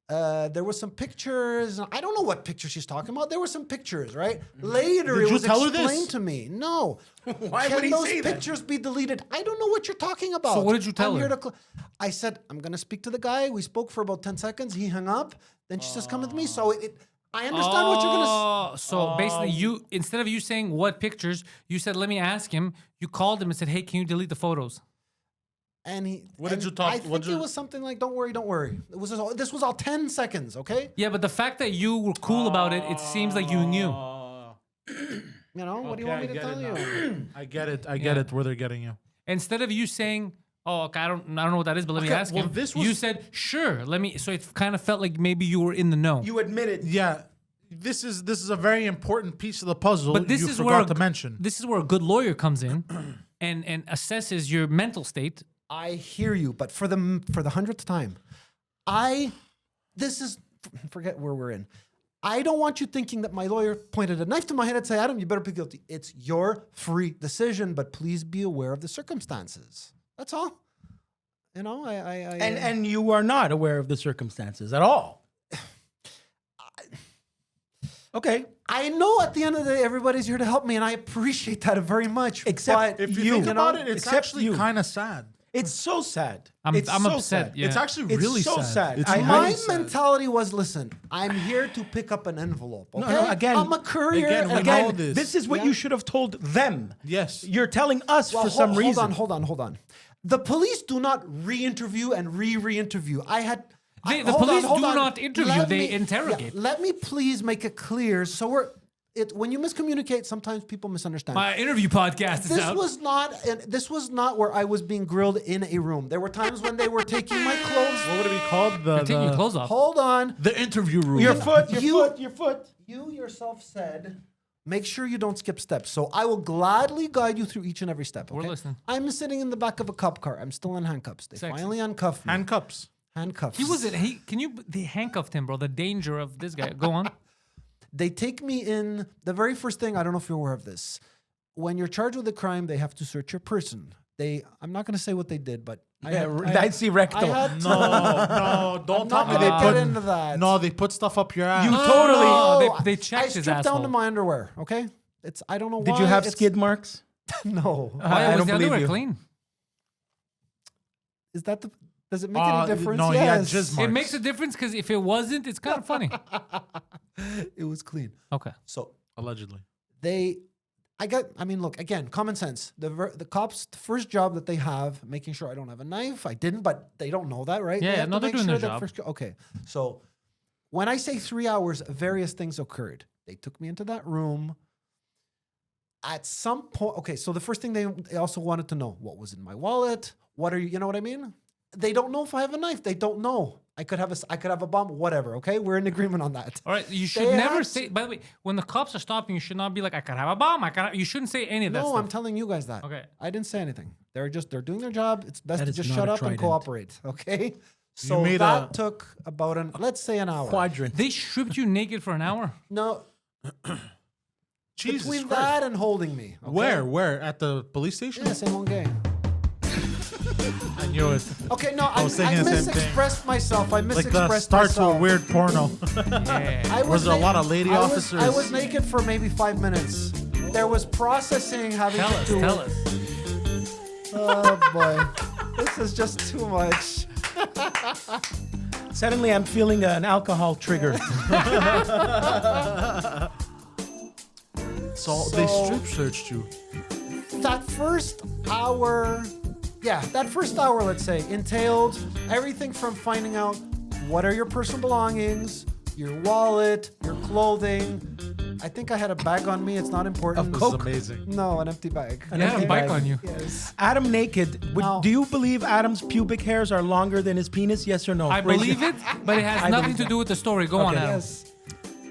there were some pictures. I don't know what pictures she's talking about. There were some pictures, right? Later, Did it you was tell her this? explained to me. No. Why Can would he those say that? pictures be deleted? I don't know what you're talking about. So what did you tell I'm her? Here to I said, I'm going to speak to the guy. We spoke for about 10 seconds. He hung up. Then she says, come with me. So I understand what you're going to So basically, you instead of you saying what pictures, you said, let me ask him. You called him and said, hey, can you delete the photos? And he. What did and you talk- I think what'd you- it was something like, "Don't worry, don't worry." This was all 10 seconds, okay? Yeah, but the fact that you were cool about it, it seems like you knew. You know, what do you want me to tell you? I get it. I get it. Where they're getting you. Instead of you saying, "Oh, okay, I don't know what that is, but let me Okay, ask well, him," this you was- said, "Sure, let me." So it kind of felt like maybe you were in the know. You admitted. Yeah, this is a very important piece of the puzzle. But this you is forgot where to mention. this is where a good lawyer comes in and assesses your mental state. I hear you, but for the 100th time, forget where we're in. I don't want you thinking that my lawyer pointed a knife to my head and say, Adam, you better plead guilty. It's your free decision, but please be aware of the circumstances. That's all. You know, And you are not aware of the circumstances at all. Okay. I know at the end of the day, everybody's here to help me, and I appreciate that very much. Except but If you think know, about it, it's except actually you. kind of sad. It's so sad. I'm It's so upset. sad. Yeah. It's actually It's really so sad. It's I- really my sad. mentality was, listen, I'm here to pick up an envelope. Okay? no, again- I'm a courier. again, we and know I- this. This is what you should have told them. Yes. You're telling us Well, for some reason. Hold on. The police do not re-interview and re-interview. The police do not interview; they interrogate. Let me please make it clear. So when you miscommunicate, sometimes people misunderstand. My interview podcast is out. This was not where I was being grilled in a room. There were times when they were taking my clothes. What would it be called? Taking your clothes off. Hold on. The interview room. Your foot. You yourself said, make sure you don't skip steps. So I will gladly guide you through each and every step. We're Okay? listening. I'm sitting in the back of a cop car. I'm still in handcuffs. They Sexy. finally uncuffed me. Handcuffs. Handcuffs. They handcuffed him, bro. The danger of this guy. Go on. They take me in. The very first thing, I don't know if you're aware of this. When you're charged with a crime, they have to search your person. I'm not going to say what they did, but I see rectal. No, don't tell me I'm they not put gonna get into that. No, they put stuff up your ass. You totally. No, they checked his I stripped down asshole. to my underwear. Okay, I don't know why. Did you have it's- skid marks? No. Why I was don't the believe underwear you. clean? Is that the? Does it make any difference? no, he had Yes. jizz It marks. makes a difference because if it wasn't, it's kind of funny. It was clean. Okay. So Allegedly. look, again, common sense. The cops' first job that they have, making sure I don't have a knife. I didn't, but they don't know that, right? Yeah, They have no, to they're make doing their that job. first okay, so when I say 3 hours, various things occurred. They took me into that room. At some point, okay, so the first thing they also wanted to know, what was in my wallet? You know what I mean? They don't know if I have a knife. They don't know. I could have a bomb, whatever, okay? We're in agreement on that. All right. You should They never had say. By the way, when the cops are stopping, you should not be like, "I could have a bomb." You shouldn't say any of that No, stuff. I'm telling you guys that. Okay. I didn't say anything. They're doing their job. It's best That to is just not shut a up and trident. cooperate, okay? So made that a- took about let's say an hour. Quadrant. They stripped you naked for an hour. No, Jesus between Christ. that and holding me. Okay? Where? At the police station? Yeah, same old game. I knew it. Okay, no, I was thinking the same thing. misexpressed myself. I Like misexpressed the starts myself. with weird porno. Yeah. I Was there a lot of lady I officers? was naked for maybe 5 minutes. There was processing having Tell to us. do Tell with- us. Oh boy, this is just too much. Suddenly, I'm feeling an alcohol trigger. So they strip searched you. That first hour, let's say, entailed everything from finding out what are your personal belongings, your wallet, your clothing. I think I had a bag on me. It's not important. This is amazing. No, an empty bag. You had a bike on you. Yes. Adam naked. No. Do you believe Adam's pubic hairs are longer than his penis? Yes or no? I Raise believe your- it, but it has I nothing believe to that. do with the story. Go on, Okay. Adam. Yes.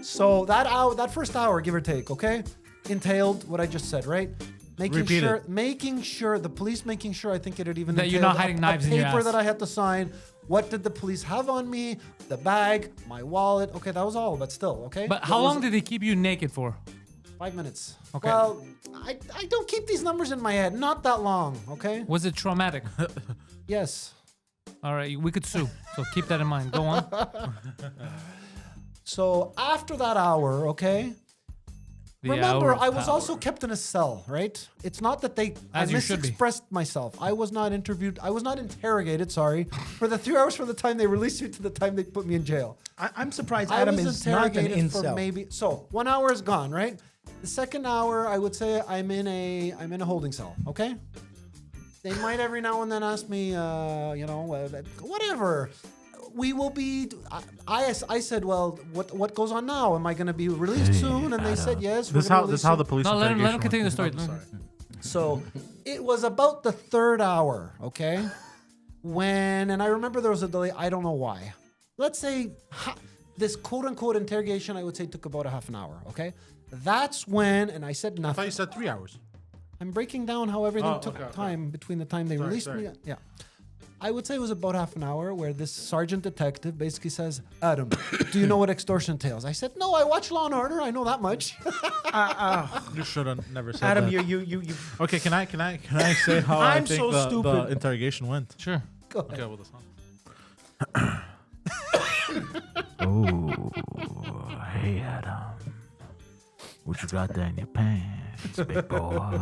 So that first hour, give or take, okay, entailed what I just said, right? Repeat it. Making sure the police making sure. I think it had even That you're entailed not hiding a knives in your paper ass. that I had to sign. What did the police have on me? The bag, my wallet. Okay, that was all, but still, okay. But how long did they keep you naked for? 5 minutes. Okay. Well, I don't keep these numbers in my head. Not that long, okay? Was it traumatic? Yes. All right, we could sue. So keep that in mind. Go on. So after that hour, okay. The Remember, hour of I was power. also kept in a cell, right? It's not that I As you should be. misexpressed myself. I was not interviewed. I was not interrogated, sorry, for the 3 hours from the time they released me to the time they put me in jail. I'm surprised I Adam was is not an interrogated for incel. maybe. So 1 hour is gone, right? The second hour, I would say I'm in a holding cell, okay? They might every now and then ask me, whatever. We will be. I said, well, what goes on now? Am I going to be released soon? And they said yes. This we're how gonna the release police. No, let him interrogation continue the went. story. I'm sorry. you. So it was about the third hour, okay? And I remember there was a delay. I don't know why. Let's say this quote unquote interrogation, I would say, took about a half an hour, okay? That's when, and I said I nothing. thought you said 3 hours. I'm breaking down how everything Oh, took okay, okay. time between the time they released sorry. me. Yeah. I would say it was about half an hour where this sergeant detective basically says, Adam, do you know what extortion entails? I said, no, I watch Law and Order. I know that much. You should have never said Adam, that. you. Okay, can I say how I I'm think so the stupid. interrogation went? Sure. Go ahead. Okay, well, the song. Oh, hey Adam. What you got there in your pants, big boy?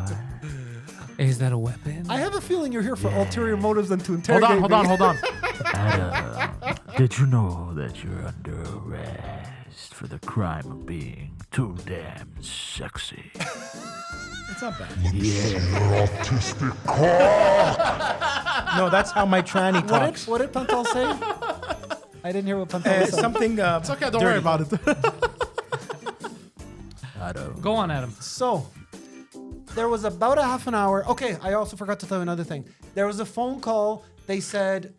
Is that a weapon? I have a feeling you're here for ulterior motives than to interrogate Hold on. me. Adam, did you know that you're under arrest for the crime of being too damn sexy? It's not bad. Yeah. No, that's how my tranny talks. What did Pantel say? I didn't hear what Pantelis said. something. It's okay. Don't worry about it. Go on, Adam. So, there was about a half an hour. Okay, I also forgot to tell you another thing. There was a phone call. They said,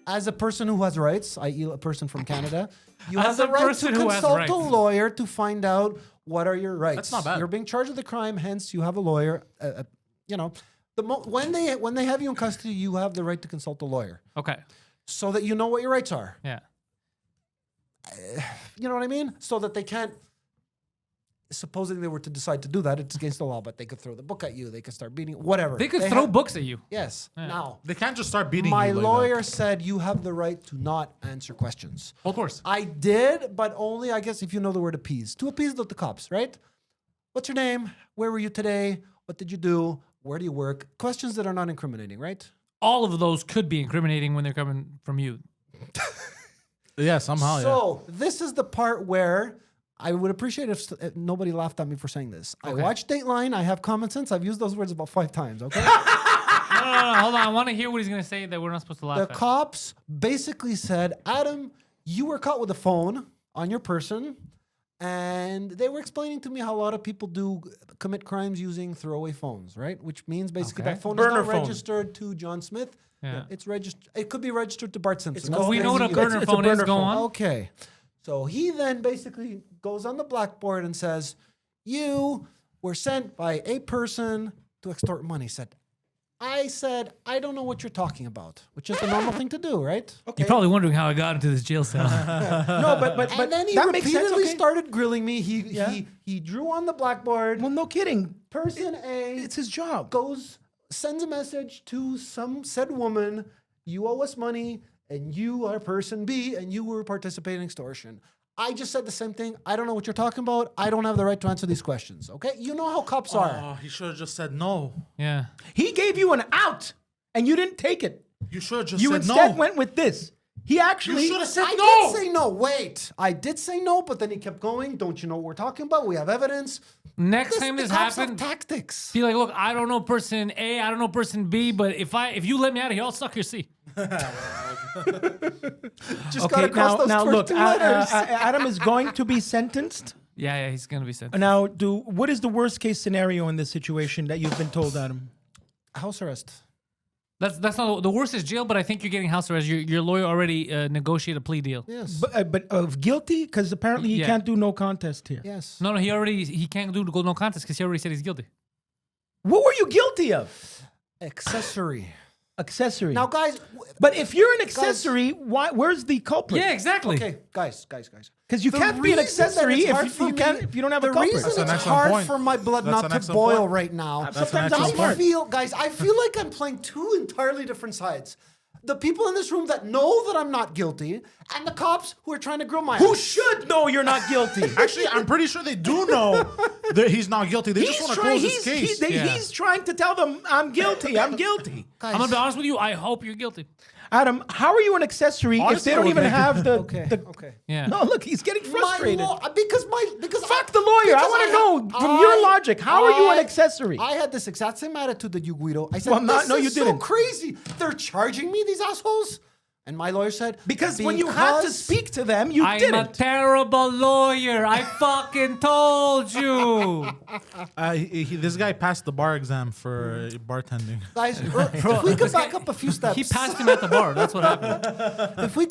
as a person who has rights, i.e. a person from Canada, you have As the a right to person who has consult rights. a lawyer to find out what are your rights. That's not bad. You're being charged with a crime, hence you have a lawyer. You know, when they have you in custody, you have the right to consult a lawyer Okay. so that you know what your rights are. Yeah. You know what I mean? So that they can't. Supposing they were to decide to do that, it's against the law, but they could throw the book at you. They could start beating whatever. They could throw have- books at you. Yes. Now, They can't just start beating my you like lawyer said you have the right to not answer questions. Of course. I did, but only, I guess, if you know the word appease. To appease the cops, right? What's your name? Where were you today? What did you do? Where do you work? Questions that are not incriminating, right? All of those could be incriminating when they're coming from you. that. Yeah, somehow. So, this is the part where I would appreciate if nobody laughed at me for saying this. I watch Dateline. I have common sense. I've used those words about 5 times, okay? No, hold on. I want to hear what he's going to say that we're not supposed to laugh The at. cops basically said, Adam, you were caught with a phone on your person. And they were explaining to me how a lot of people do commit crimes using throwaway phones, right? Which means basically Okay. that phone Burner is not phone. registered to John Smith. Yeah. It's registered. It could be registered to Bart Simpson. called- we know what a It's- burner it's a phone is. burner Go phone. on. Okay. So he then basically goes on the blackboard and says, you were sent by a person to extort money. I said, I don't know what you're talking about, which is the normal thing to do, right? Okay. You're probably wondering how I got into this jail cell. No, but And then he that makes sense. repeatedly Okay. started grilling me. Yeah. He drew on the blackboard. Well, no kidding. Person A It's his job. sends a message to some said woman, you owe us money, and you are person B, and you were participating in extortion. I just said the same thing. I don't know what you're talking about. I don't have the right to answer these questions. Okay? You know how cops are. Oh, he should have just said no. Yeah. He gave you an out, and you didn't take it. You should have just You said instead no. went with this. He You actually. should have said I no. did say no. Wait. I did say no, but then he kept going. Don't you know what we're talking about? We have evidence. Next time this the cops have happens, tactics. be like, look, I don't know person A, I don't know person B, but if you let me out of here, I'll suck your C. Just got Okay, across those now first look, 2 letters. Adam is going to be sentenced. Yeah, he's gonna be sent. Now, what is the worst case scenario in this situation that you've been told, Adam? House arrest. That's not the worst is jail, but I think you're getting house arrest. Your lawyer already negotiated a plea deal. Yes. But of guilty, because apparently he Yeah. can't do no contest here. Yes. No, he can't do no contest because he already said he's guilty. What were you guilty of? Accessory. Accessory. Now, guys. but if you're an accessory, where's the culprit? Yeah, exactly. Okay, guys. Because you The can't be an reason that accessory it's hard if for you me- can't if you don't have a The culprit. reason That's an it's excellent hard point. for my blood That's an not to excellent boil point. right now. That's an Sometimes excellent I'm smart. point. Guys, I feel like I'm playing 2 entirely different sides. The people in this room that know that I'm not guilty, and the cops who are trying to grill my Who ass. should know you're not guilty? Actually, I'm pretty sure they do know that he's not guilty. They just want to close his case. He's trying to tell them, I'm guilty, I'm guilty. Guys, I'm gonna be honest with you. I hope you're guilty. Adam, how are you an accessory Honestly, if they I don't would even make it- have the... Okay. the- Okay. Yeah. No, look, he's getting frustrated. Because Fuck the lawyer. I want to know, from your logic, how are you an accessory? I had this exact same attitude that you, Guido. I said, Well, this no, you is so didn't. crazy. They're charging me, these assholes. And my lawyer said, because when you had to speak to them, you I'm a didn't. terrible lawyer. I fucking told you. This guy passed the bar exam for bartending. Guys, if we could back up a few steps. He passed him at the bar. That's what happened. If we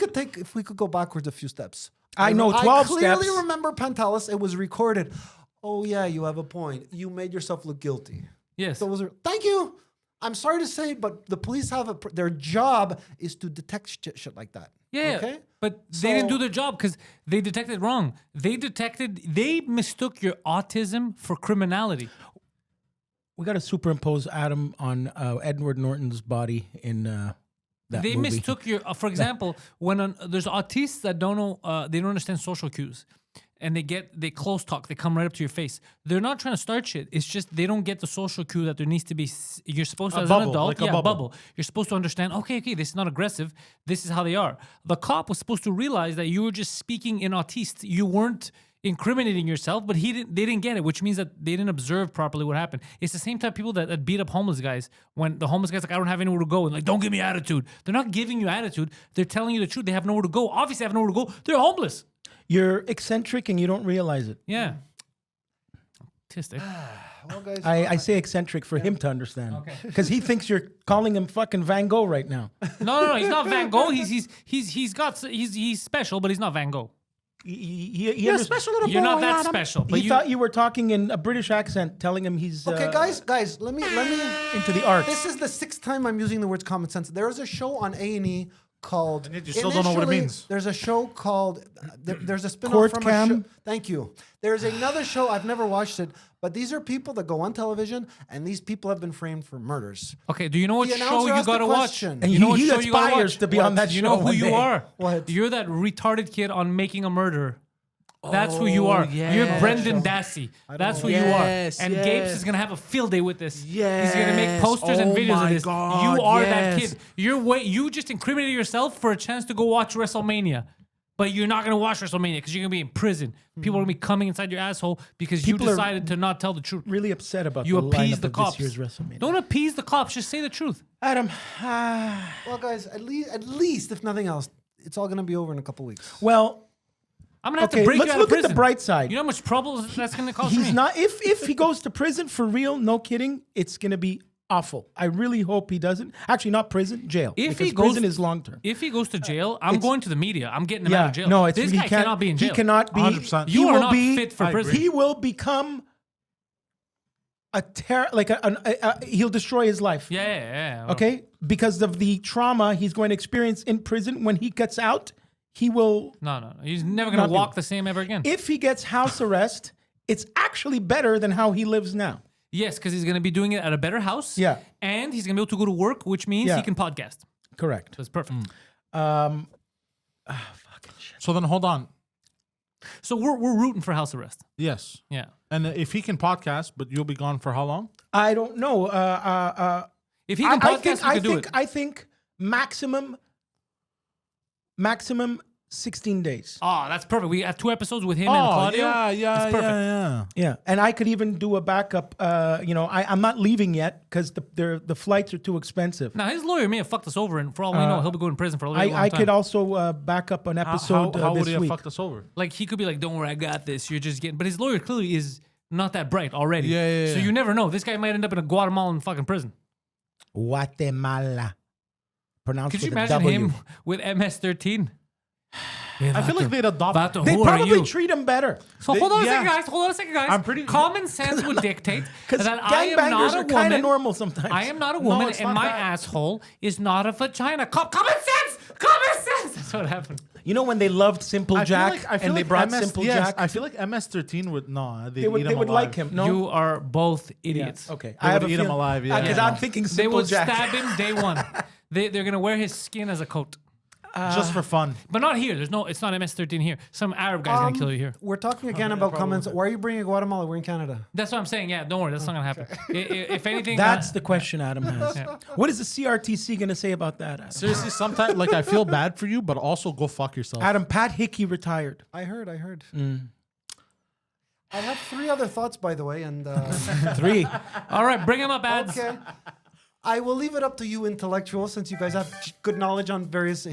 could go backwards a few steps. I know, 12 I clearly steps. remember Pantelis. It was recorded. Oh yeah, you have a point. You made yourself look guilty. Yes. Thank you. I'm sorry to say, but the police have their job is to detect shit like that. Yeah, Okay. but they didn't do So- their job because they detected wrong. They mistook your autism for criminality. We got to superimpose Adam on Edward Norton's body in that They movie. mistook your, for example, when there's autists that don't know, they don't understand social cues, and they close talk, they come right up to your face. They're not trying to start shit. It's just they don't get the social cue that there needs to be. You're supposed to, as an bubble, adult, like a bubble. You're supposed to understand. Okay, this is not aggressive. This is how they are. The cop was supposed to realize that you were just speaking in autiste. You weren't incriminating yourself, but they didn't get it, which means that they didn't observe properly what happened. It's the same type of people that beat up homeless guys when the homeless guy's like, I don't have anywhere to go, and like, don't give me attitude. They're not giving you attitude. They're telling you the truth. They have nowhere to go. Obviously, they have nowhere to go. They're homeless. You're eccentric and you don't realize it. Yeah. Autistic. Well, guys, I say eccentric for him to understand. Because he thinks you're calling him fucking Van Gogh right now. No. He's not Van Gogh. He's special, but he's not Van Gogh. You're special little You're boy, not that Adam. special. But He thought you were talking in a British accent, telling him he's okay, guys, let me into the arts. This is the 6th time I'm using the words common sense. There is a show on A&E called. And yet you still don't know what it initially, means. There's a show called. There's a spin-off Court from Cam? a show. Thank you. There's another show. I've never watched it, but these are people that go on television, and these people have been framed for murders. Okay, do you know what The show announcer you asked the gotta watch? question. And You know what he show you gotta aspires watch? to be on that You show know who one you day. are? What? You're that retarded kid on Making a Murderer. That's who you are. You're Brendan Dassey. That's who you are. Yes, And Gapes is gonna have a field day with this. He's gonna make Yes. posters and Oh videos of my this. God, You are that yes. kid. You just incriminated yourself for a chance to go watch WrestleMania. But you're not gonna watch WrestleMania because you're gonna be in prison. People are gonna be coming inside your asshole because People you are decided to not tell the truth. really upset about You the appease lineup the of cops. this year's WrestleMania. Don't appease the cops. Just say the truth. Adam, Well, guys, at least if nothing else, it's all going to be over in a couple weeks. well, I'm gonna have okay, to break let's you out look of at the prison. bright side. You know how much trouble that's gonna cause me? He's not. If he goes to prison for real, no kidding, it's gonna be awful. I really hope he doesn't. Actually, not prison, jail. If because he goes- prison is long term. If he goes to jail, I'm going to the media. I'm getting him out Yeah, of jail. no, it's this he guy can't, cannot be in jail. He cannot be. 100%. You he are will not be fit for prison. He will become he'll destroy his life. Yeah. Okay, because of the trauma he's going to experience in prison. When he gets out, he will. No. He's never gonna Not walk be- the same ever again. If he gets house arrest, it's actually better than how he lives now. Yes, because he's gonna be doing it at a better house. Yeah. And he's gonna be able to go to work, which means Yeah. he can podcast. Correct. So it's perfect. Fucking shit. So then hold on. So we're rooting for house arrest. Yes. Yeah. And if he can podcast, but you'll be gone for how long? I don't know. If he can podcast, he can do it. I think maximum 16 days. Oh, that's perfect. We have 2 episodes with him and Claudio. That's perfect. Yeah, and I could even do a backup. I'm not leaving yet because the flights are too expensive. Now his lawyer may have fucked us over, and for all we know, he'll be going to prison for a long time. I could also back up an episode How would this he have week. fucked us over? Like he could be like, "Don't worry, I got this." You're just getting, but his lawyer clearly is not that bright already. Yeah. So you never know. This guy might end up in a Guatemalan fucking prison. Guatemala. Pronounced Could you with a imagine W. him with MS-13? I feel like they'd adopt. They Who are probably you? treat him better. So hold on a yeah. second, guys. I'm pretty- Common sense would dictate Because that I am gangbangers not a are kind of woman. normal sometimes. I am not a woman, it's and not my that. asshole is not a vagina. Common sense. Common sense. That's what happened. You know when they loved Simple I feel Jack like- I feel and they like brought MS Simple yes, Jack? I feel like MS-13 would They would like him. No, You are both idiots. okay. They would eat him alive, yeah. Because Yeah. I'm thinking They Simple will Jack. stab him day one. They're gonna wear his skin as a coat. just for fun. But not here. It's not MS-13 here. Some Arab guy's gonna kill you here. We're talking again about comments. Why are you bringing Guatemala? We're in Canada. That's what I'm saying. Yeah, don't worry. That's not gonna happen. If anything, That's the question Adam has. Yeah. What is the CRTC going to say about that, Adam? Seriously, sometimes like I feel bad for you, but also go fuck yourself. Adam, Pat Hickey retired. I heard. I have 3 other thoughts, by the way, and 3. all right, bring him up, ads. okay. I will leave it up to you intellectuals, since you guys have good knowledge on various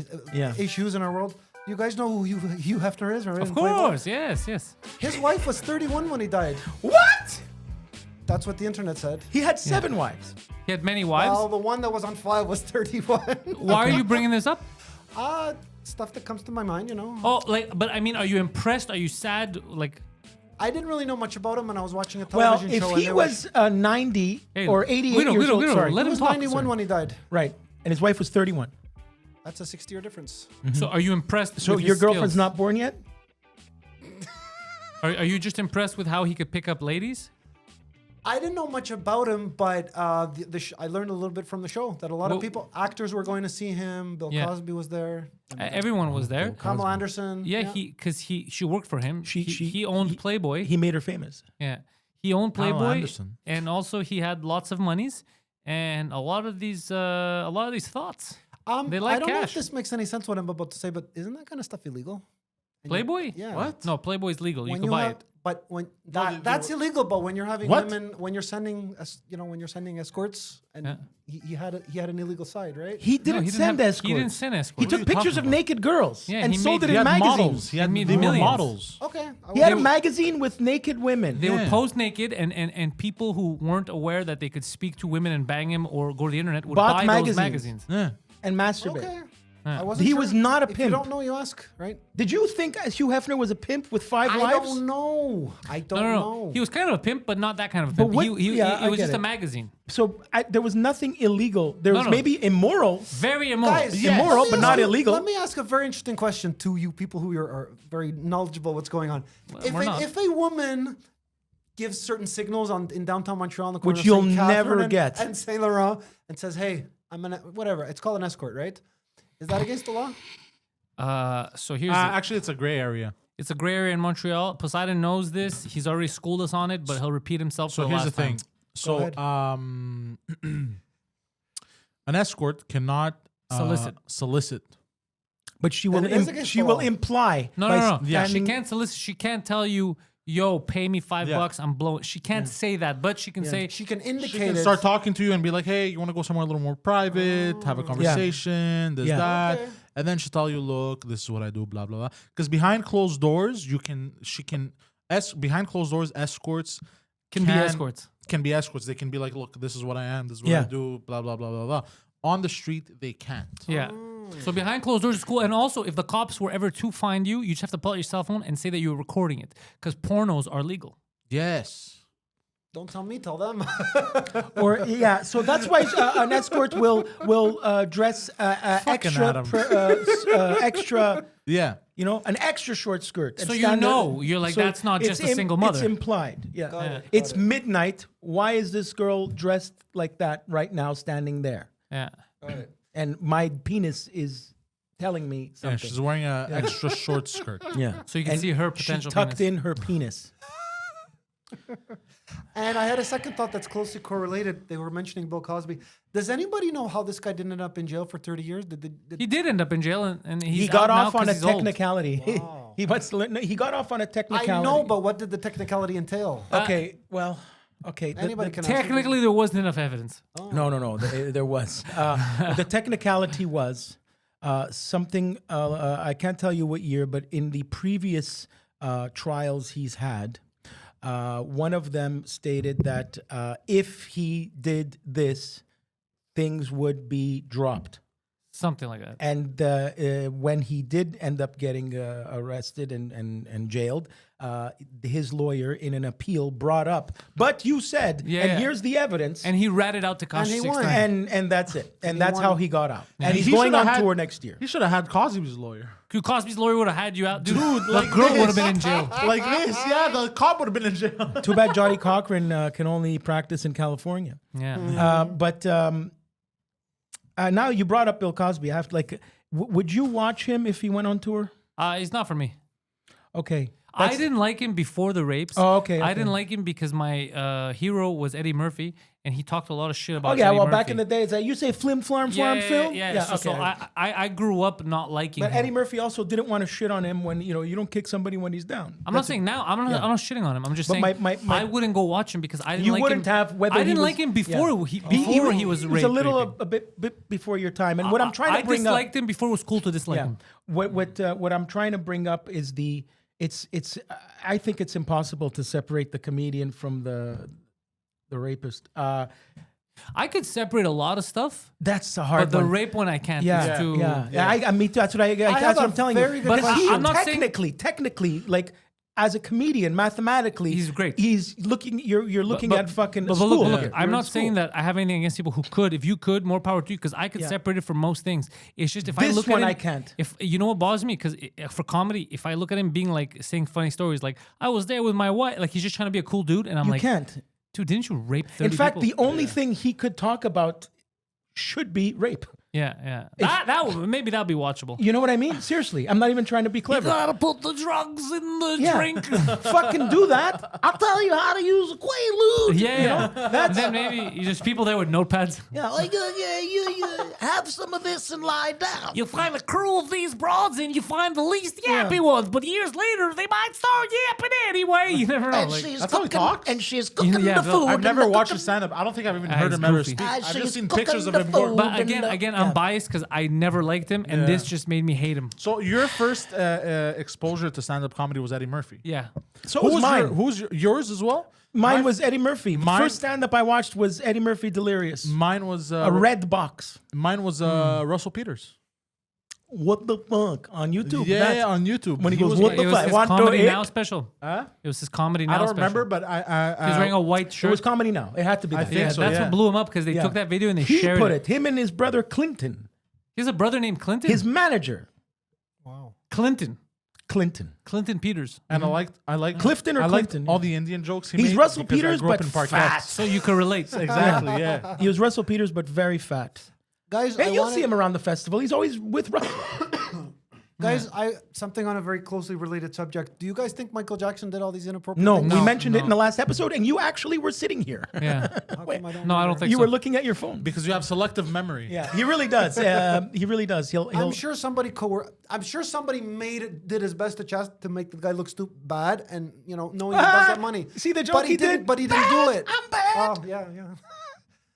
issues in our world. You guys know who Hugh Hefner is, right? Of course, yes. His wife was 31 when he died. What? That's what the internet said. He had 7 wives. He had many wives. Well, the one that was on file was 31. Why are you bringing this up? Stuff that comes to my mind, you know. Oh, but I mean, are you impressed? Are you sad? Like, I didn't really know much about him when I was watching a Well, television if show. he was 90 Hey, or 88 Guido, years old, Guido, sorry. let he him was talk. 91 when he died. Right. And his wife was 31. That's a 60-year difference. So are you impressed? So with your his girlfriend's skills? not born yet? Are you just impressed with how he could pick up ladies? I didn't know much about him, but I learned a little bit from the show that a lot of people, actors were going to see him. Bill Yeah. Cosby was there. Everyone was there. Kamala Anderson. Yeah, she worked for him. He owned Playboy. He made her famous. Yeah, he owned Pamela Playboy, Anderson. and also he had lots of monies and a lot of these thoughts. They like I don't know if cash. this makes any sense what I'm about to say, but isn't that kind of stuff illegal? Playboy? Yeah. What? No, Playboy's legal. You When can you buy have, it. but when they that's were- illegal. But when you're having What? women, when you're sending, when you're sending escorts, and Yeah. he had an illegal side, right? He didn't send escorts. He didn't send escorts. He took you pictures talking of about? naked girls Yeah, and he sold made- it He in had magazines. models. He had made they were millions. models. Okay. He had a magazine with naked women. They would Yeah. pose naked, and people who weren't aware that they could speak to women and bang him or go to the internet would Bought buy magazines. those magazines. Yeah. and masturbate. Okay. I wasn't He sure. was not a If you pimp. don't know, you ask, right? Did you think Hugh Hefner was a pimp with 5 I wives? don't know. I don't No. know. He was kind of a pimp, but not that kind of a But pimp. what- He yeah, I was get just a it. magazine. So there was nothing illegal. There was no. maybe immoral. Very immoral. Guys, Yes. immoral, let me but ask not you- illegal. Let me ask a very interesting question to you people who are very knowledgeable what's going on. we're not. If a woman gives certain signals in downtown Montreal on the corner Which of you'll St. Catherine never and, get. and Saint Laurent and says, "Hey, I'm an whatever." It's called an escort, right? Is that against the law? So here's Actually, it's a gray area. it's a gray area in Montreal. Poseidon knows this. He's already schooled us on it, but he'll repeat himself. So for here's the last time. thing. So ahead. an escort cannot solicit. But she will Then it is against she the will law. imply. No, by no, no. Yeah. She standing- can't solicit. She can't tell you, "Yo, pay me $5. I'm blowing." She can't say that, but she can say, She can indicate She can it. start talking to you and be like, "Hey, you want to go somewhere a little more private? Have a conversation. This, Yeah. that." Okay. And then she'll tell you, "Look, this is what I do." Blah blah blah. Because behind closed doors, behind closed doors, escorts "Can be escorts." Can be escorts. They can be like, "Look, this is what I am. This is what I Yeah. do." Blah blah blah blah blah. On the street, they can't. Yeah. So behind closed doors is cool. And also, if the cops were ever to find you, you just have to pull out your cell phone and say that you were recording it, because pornos are legal. Yes. Don't tell me, tell them. Or so that's why an escort will dress extra Adam. extra. Yeah. You know, an extra short skirt. and So you stand there. know, you're like, that's not it's just a single mother. It's implied. Yeah. Got it, It's got it. midnight. Why is this girl dressed like that right now, standing there? Yeah. And my penis is telling me Yeah. something. She's wearing an extra short skirt. Yeah. So you can see her potential She tucked penis. in her penis. And I had a second thought that's closely correlated. They were mentioning Bill Cosby. Does anybody know how this guy didn't end up in jail for 30 years? He did end up in jail, and he's He got out now off on 'cause a he's old. technicality. He got off on a I technicality. know, but what did the technicality entail? Okay, well, okay. Anybody can answer. Technically, there wasn't enough evidence. No. There was. The technicality was something. I can't tell you what year, but in the previous trials he's had, one of them stated that if he did this, things would be dropped. Something like that. And when he did end up getting arrested and jailed, his lawyer in an appeal brought up, but you said, Yeah, and yeah. here's the evidence, And he ratted out to Kasha he 6 won. times. and that's it. And he that's how won. he got out. And he's He going shoulda on had- tour next year. He should have had Cosby's lawyer. Cosby's lawyer would have had you out. Dude, like the girl this. would have been in jail. Like this, yeah, the cop would have been in jail. Too bad Johnny Cochran can only practice in California. Yeah. But now you brought up Bill Cosby. I have to, would you watch him if he went on tour? He's not for me. Okay. I That's- didn't like him before the rapes. Oh, okay, I okay. didn't like him because my hero was Eddie Murphy, and he talked a lot of shit about Oh yeah, Eddie well Murphy. back in the day, it's like you say flim flam yeah, flam film. Yeah. So okay. I grew up not liking But him. Eddie Murphy also didn't want to shit on him when you don't kick somebody when he's down. I'm not saying now. I'm not shitting on him. I'm just But saying my- I wouldn't go watch him because I didn't You like wouldn't him. have whether I he didn't was- like him before yeah. he was He raped. was a little raping. a bit before your time. And what I'm trying to I bring up, disliked him before it was cool to dislike yeah, him. what I'm trying to bring up is it's I think it's impossible to separate the comedian from the rapist. I could separate a lot of stuff, That's a hard but the one. rape one I can't. Yeah, It's too, I me too. That's what have that's what a I'm telling very you. good But question. I'm not saying- technically, like as a comedian, mathematically, He's great. He's looking. You're looking at fucking But school. look, here. I'm You're not in saying school. that I have anything against people who could. If you could, more power to you, because I could Yeah. separate it from most things. It's just if I This look one at him, I can't. If you know what bothers me, because for comedy, if I look at him being like saying funny stories, like I was there with my wife, like he's just trying to be a cool dude, and I'm You like, can't. dude, didn't you rape 30 In fact, people? the only thing he could talk about should be rape. Yeah. Maybe that'll be watchable. You know what I mean? Seriously, I'm not even trying to be clever. Gotta put the drugs in the Yeah. drink. Fucking do that. I'll tell you how to use a Quaalude. Yeah. And then maybe you just people there with notepads. Yeah, like you have some of this and lie down. You find a crew of these broads and you find the least yappy ones, but years later they might start yapping anyway. You never know. Like, she's That's how he cooking, talks? and she's cooking Yeah, the but food. I've and never the watched cooking- his stand-up. I don't think I've even Ah, heard he's him ever goofy. speak. I've she's just seen cooking pictures of the him going. food. but again, I'm Yeah. biased because I never liked him, and this just made me hate him. So your first exposure to stand-up comedy was Eddie Murphy. Yeah. So Who was was mine. yours as well? Mine was Eddie Murphy. The Mine- first stand-up I watched was Eddie Murphy Delirious. Mine was A red box. Mine was Russell Peters. What the fuck? On YouTube. Yeah, That's- on YouTube. When he goes, was "What It the was fuck? his Want to Comedy eat?" Now special. Huh? It was his Comedy Now I don't special. remember, but He was wearing a white It shirt. was Comedy Now. It had to be that. think Yeah, so, that's yeah. what blew him up because they Yeah. took that video and they He shared put it. it. Him and his brother Clinton. He has a brother named Clinton. His manager, Wow. Clinton Peters. and I like Clifton or I liked Clinton? all the Indian jokes he He's made. Russell because I Peters, grew up but in parc-ex. fat. So you can relate. Exactly, yeah. He was Russell Peters, but very fat. Guys, And I you'll wanna- see him around the festival. He's always with Russell. Guys, something on a very closely related subject. Do you guys think Michael Jackson did all these inappropriate No, things? we mentioned it in the last episode, and you actually were sitting here. Yeah. How come I don't No, I don't remember? think You so. were looking at your phone. Because you have selective memory. Yeah, he really does. He really does. He'll I'm sure somebody did his best to make the guy look stupid, bad, and knowing he does that money. See the joke but he did? but he didn't do it. I'm bad. Oh yeah.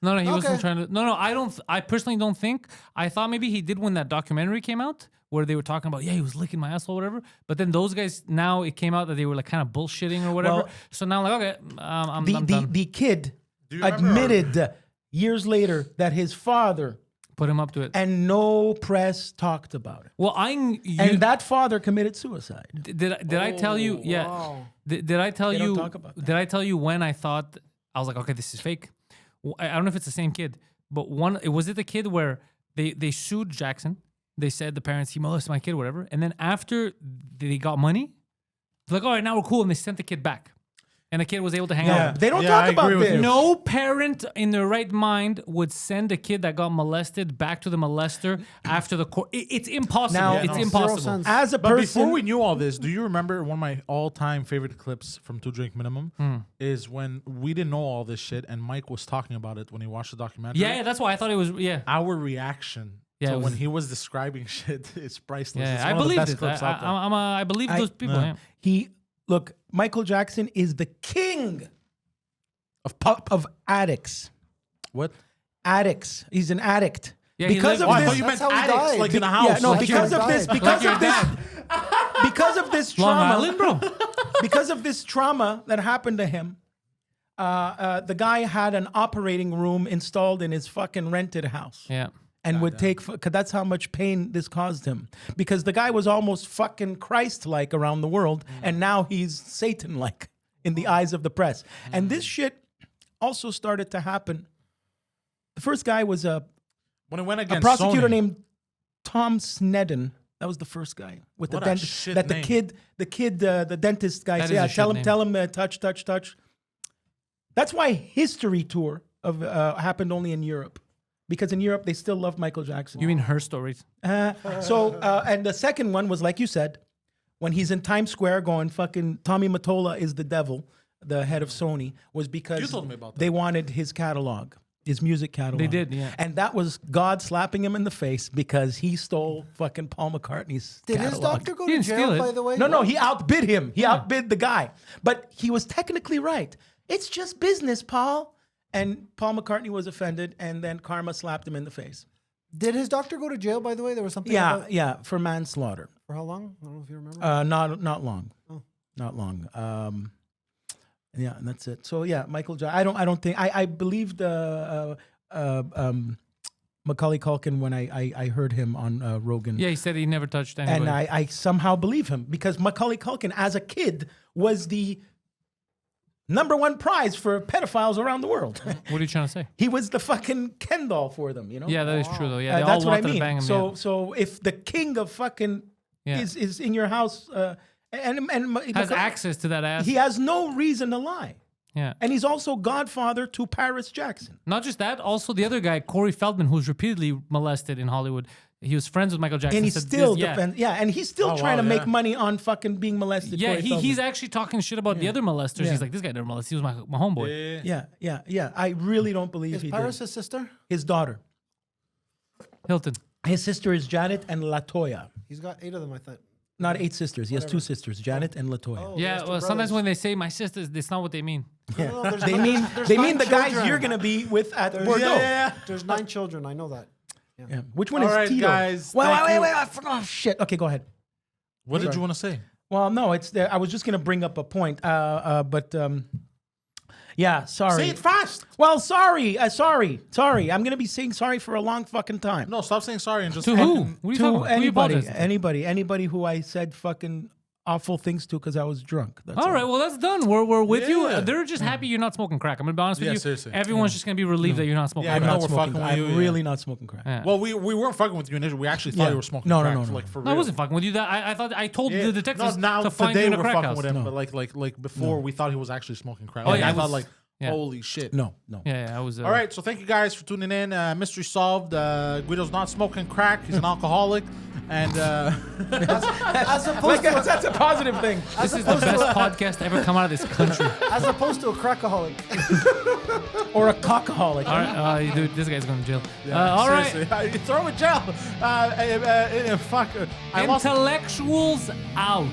No, he wasn't Okay. trying to. No, I don't. I personally don't think. I thought maybe he did when that documentary came out, where they were talking about, he was licking my asshole, or whatever. But then those guys, now it came out that they were like kind of bullshitting or whatever. Well, So now I'm like, okay, I'm done. The kid you remember admitted years later that his father Put him up to it. and no press talked about it. Well, And that father committed suicide. did I tell you? Yeah. wow. Did I tell They don't you? talk about that. Did I tell you when I thought I was like, okay, this is fake? I don't know if it's the same kid, but was it the kid where they sued Jackson? They said the parents, he molested my kid, whatever. And then after they got money, they're like, all right, now we're cool. And they sent the kid back. And the kid was able to hang out. They don't Yeah, talk I about agree with this. you. No parent in their right mind would send a kid that got molested back to the molester after the court. It's impossible. Now- It's Yeah, no, impossible. 0 cents. As a But person, before we knew all this, do you remember one of my all-time favorite clips from Two Drink Minimum is when we didn't know all this shit and Mike was talking about it when he watched the documentary? Yeah, that's why I thought it was. Yeah, Our reaction Yeah, to it when was- he was describing shit is priceless. It's yeah. I one of the believed best it. clips out there. I believe those people. yeah. Yeah. Michael Jackson is the king of addicts. What? Addicts. He's an addict. Yeah, he because lived- of Oh, I this. thought you meant That's how he addicts, died. like in a house. Yeah, no, like because you- of this, Like because your of this, dad. because of this Long trauma, Island, bro. because of this trauma that happened to him, the guy had an operating room installed in his fucking rented house. Yeah. And would take, because that's how much pain this caused him. Because the guy was almost fucking Christ-like around the world, and now he's Satan-like in the eyes of the press. And this shit also started to happen. The first guy was a when it went against prosecutor Sony. named Tom Sneddon. That was the first guy with What the a dentist. shit That name. the dentist guy That said, is a yeah, shit name. tell him, touch. That's why History Tour of happened only in Europe, because in Europe they still love Michael Jackson. You mean her stories? And the second one was, like you said, when he's in Times Square going fucking Tommy Mottola is the devil, the head of Sony, was because You told me about that. they wanted his catalog, his music catalog. They did, yeah. And that was God slapping him in the face because he stole fucking Paul McCartney's Did catalog. his doctor go He to didn't steal jail, it. by the way? No, he outbid him. He outbid the guy. But he was technically right. It's just business, Paul. And Paul McCartney was offended, and then karma slapped him in the face. Did his doctor go to jail, by the way? There was something about, Yeah, for manslaughter. for how long? I don't know if you remember. Not long. Not long. Yeah, and that's it. So yeah, Michael Jackson. I don't think I believed Macaulay Culkin when I heard him on Rogan. Yeah, he said he never touched anybody. And I somehow believe him because Macaulay Culkin, as a kid, was the #1 prize for pedophiles around the world. What are you trying to say? He was the fucking Ken doll for them, you know? Yeah, that is true though. Yeah, they that's all what I wanted to bang mean. him. So if the king of fucking Yeah. is in your house and has access to that ass. he has no reason to lie. Yeah. And he's also godfather to Paris Jackson. Not just that, also the other guy, Corey Feldman, who's repeatedly molested in Hollywood. He was friends with Michael Jackson. And he's still and he's still trying to make money on fucking being molested. Yeah, Corey Feldman. he's actually talking shit about the other molesters. Yeah. He's like, this guy never molested. He was my homeboy. Yeah. I really don't believe Is he Paris did. his sister? His daughter. Hilton. His sister is Janet and Latoya. He's got 8 of them, I think. Not 8 sisters. He has 2 sisters, Janet and Latoya. Oh, Yeah, that's well, the sometimes brothers. when they say my sisters, that's not what they mean. No, there's They nine- mean there's the 9 guys children. you're gonna be with at There's- Bordeaux. There's 9 children. I know that. Yeah. Which one All is right, Tito? guys, Wait, thank you. I forgot. Oh, shit. Okay, go ahead. What did you want to say? Well, no, it's there. I was just gonna bring up a point, but yeah, sorry. Say it fast. Well, sorry. I'm gonna be saying sorry for a long fucking time. No, stop saying sorry and just. To who? What are you talking To about? Who you apologizing to? anybody who I said fucking awful things to because I was drunk. That's All right, well that's done. We're with you. Yeah. They're just happy you're not smoking crack. I'm gonna be honest with Yeah, you. seriously. Everyone's just gonna be relieved that you're not smoking Yeah, I I'm crack. know not we're smoking. fucking with you, I'm yeah. really not smoking crack. Yeah. Well, we weren't fucking with you initially. We actually thought Yeah. you were smoking No, crack. no, for, no. like for No, I real. wasn't fucking with you. That I thought I told Yeah. the detectives No, now to find you today in a we're crack fucking house. with him, but like before we thought he was actually smoking crack. Oh, Like, yeah, I it thought was- like, yeah. holy shit. No. Yeah, I was. All right, so thank you guys for tuning in. Mystery solved. Guido's not smoking crack. He's an alcoholic, and As opposed to That's a positive thing. This is the best podcast to ever come out of this country. as opposed to a crackaholic. Or a cockaholic. All right, dude, this guy's going to jail. All right, seriously. Throw him in jail. Fuck. I lost. intellectuals out.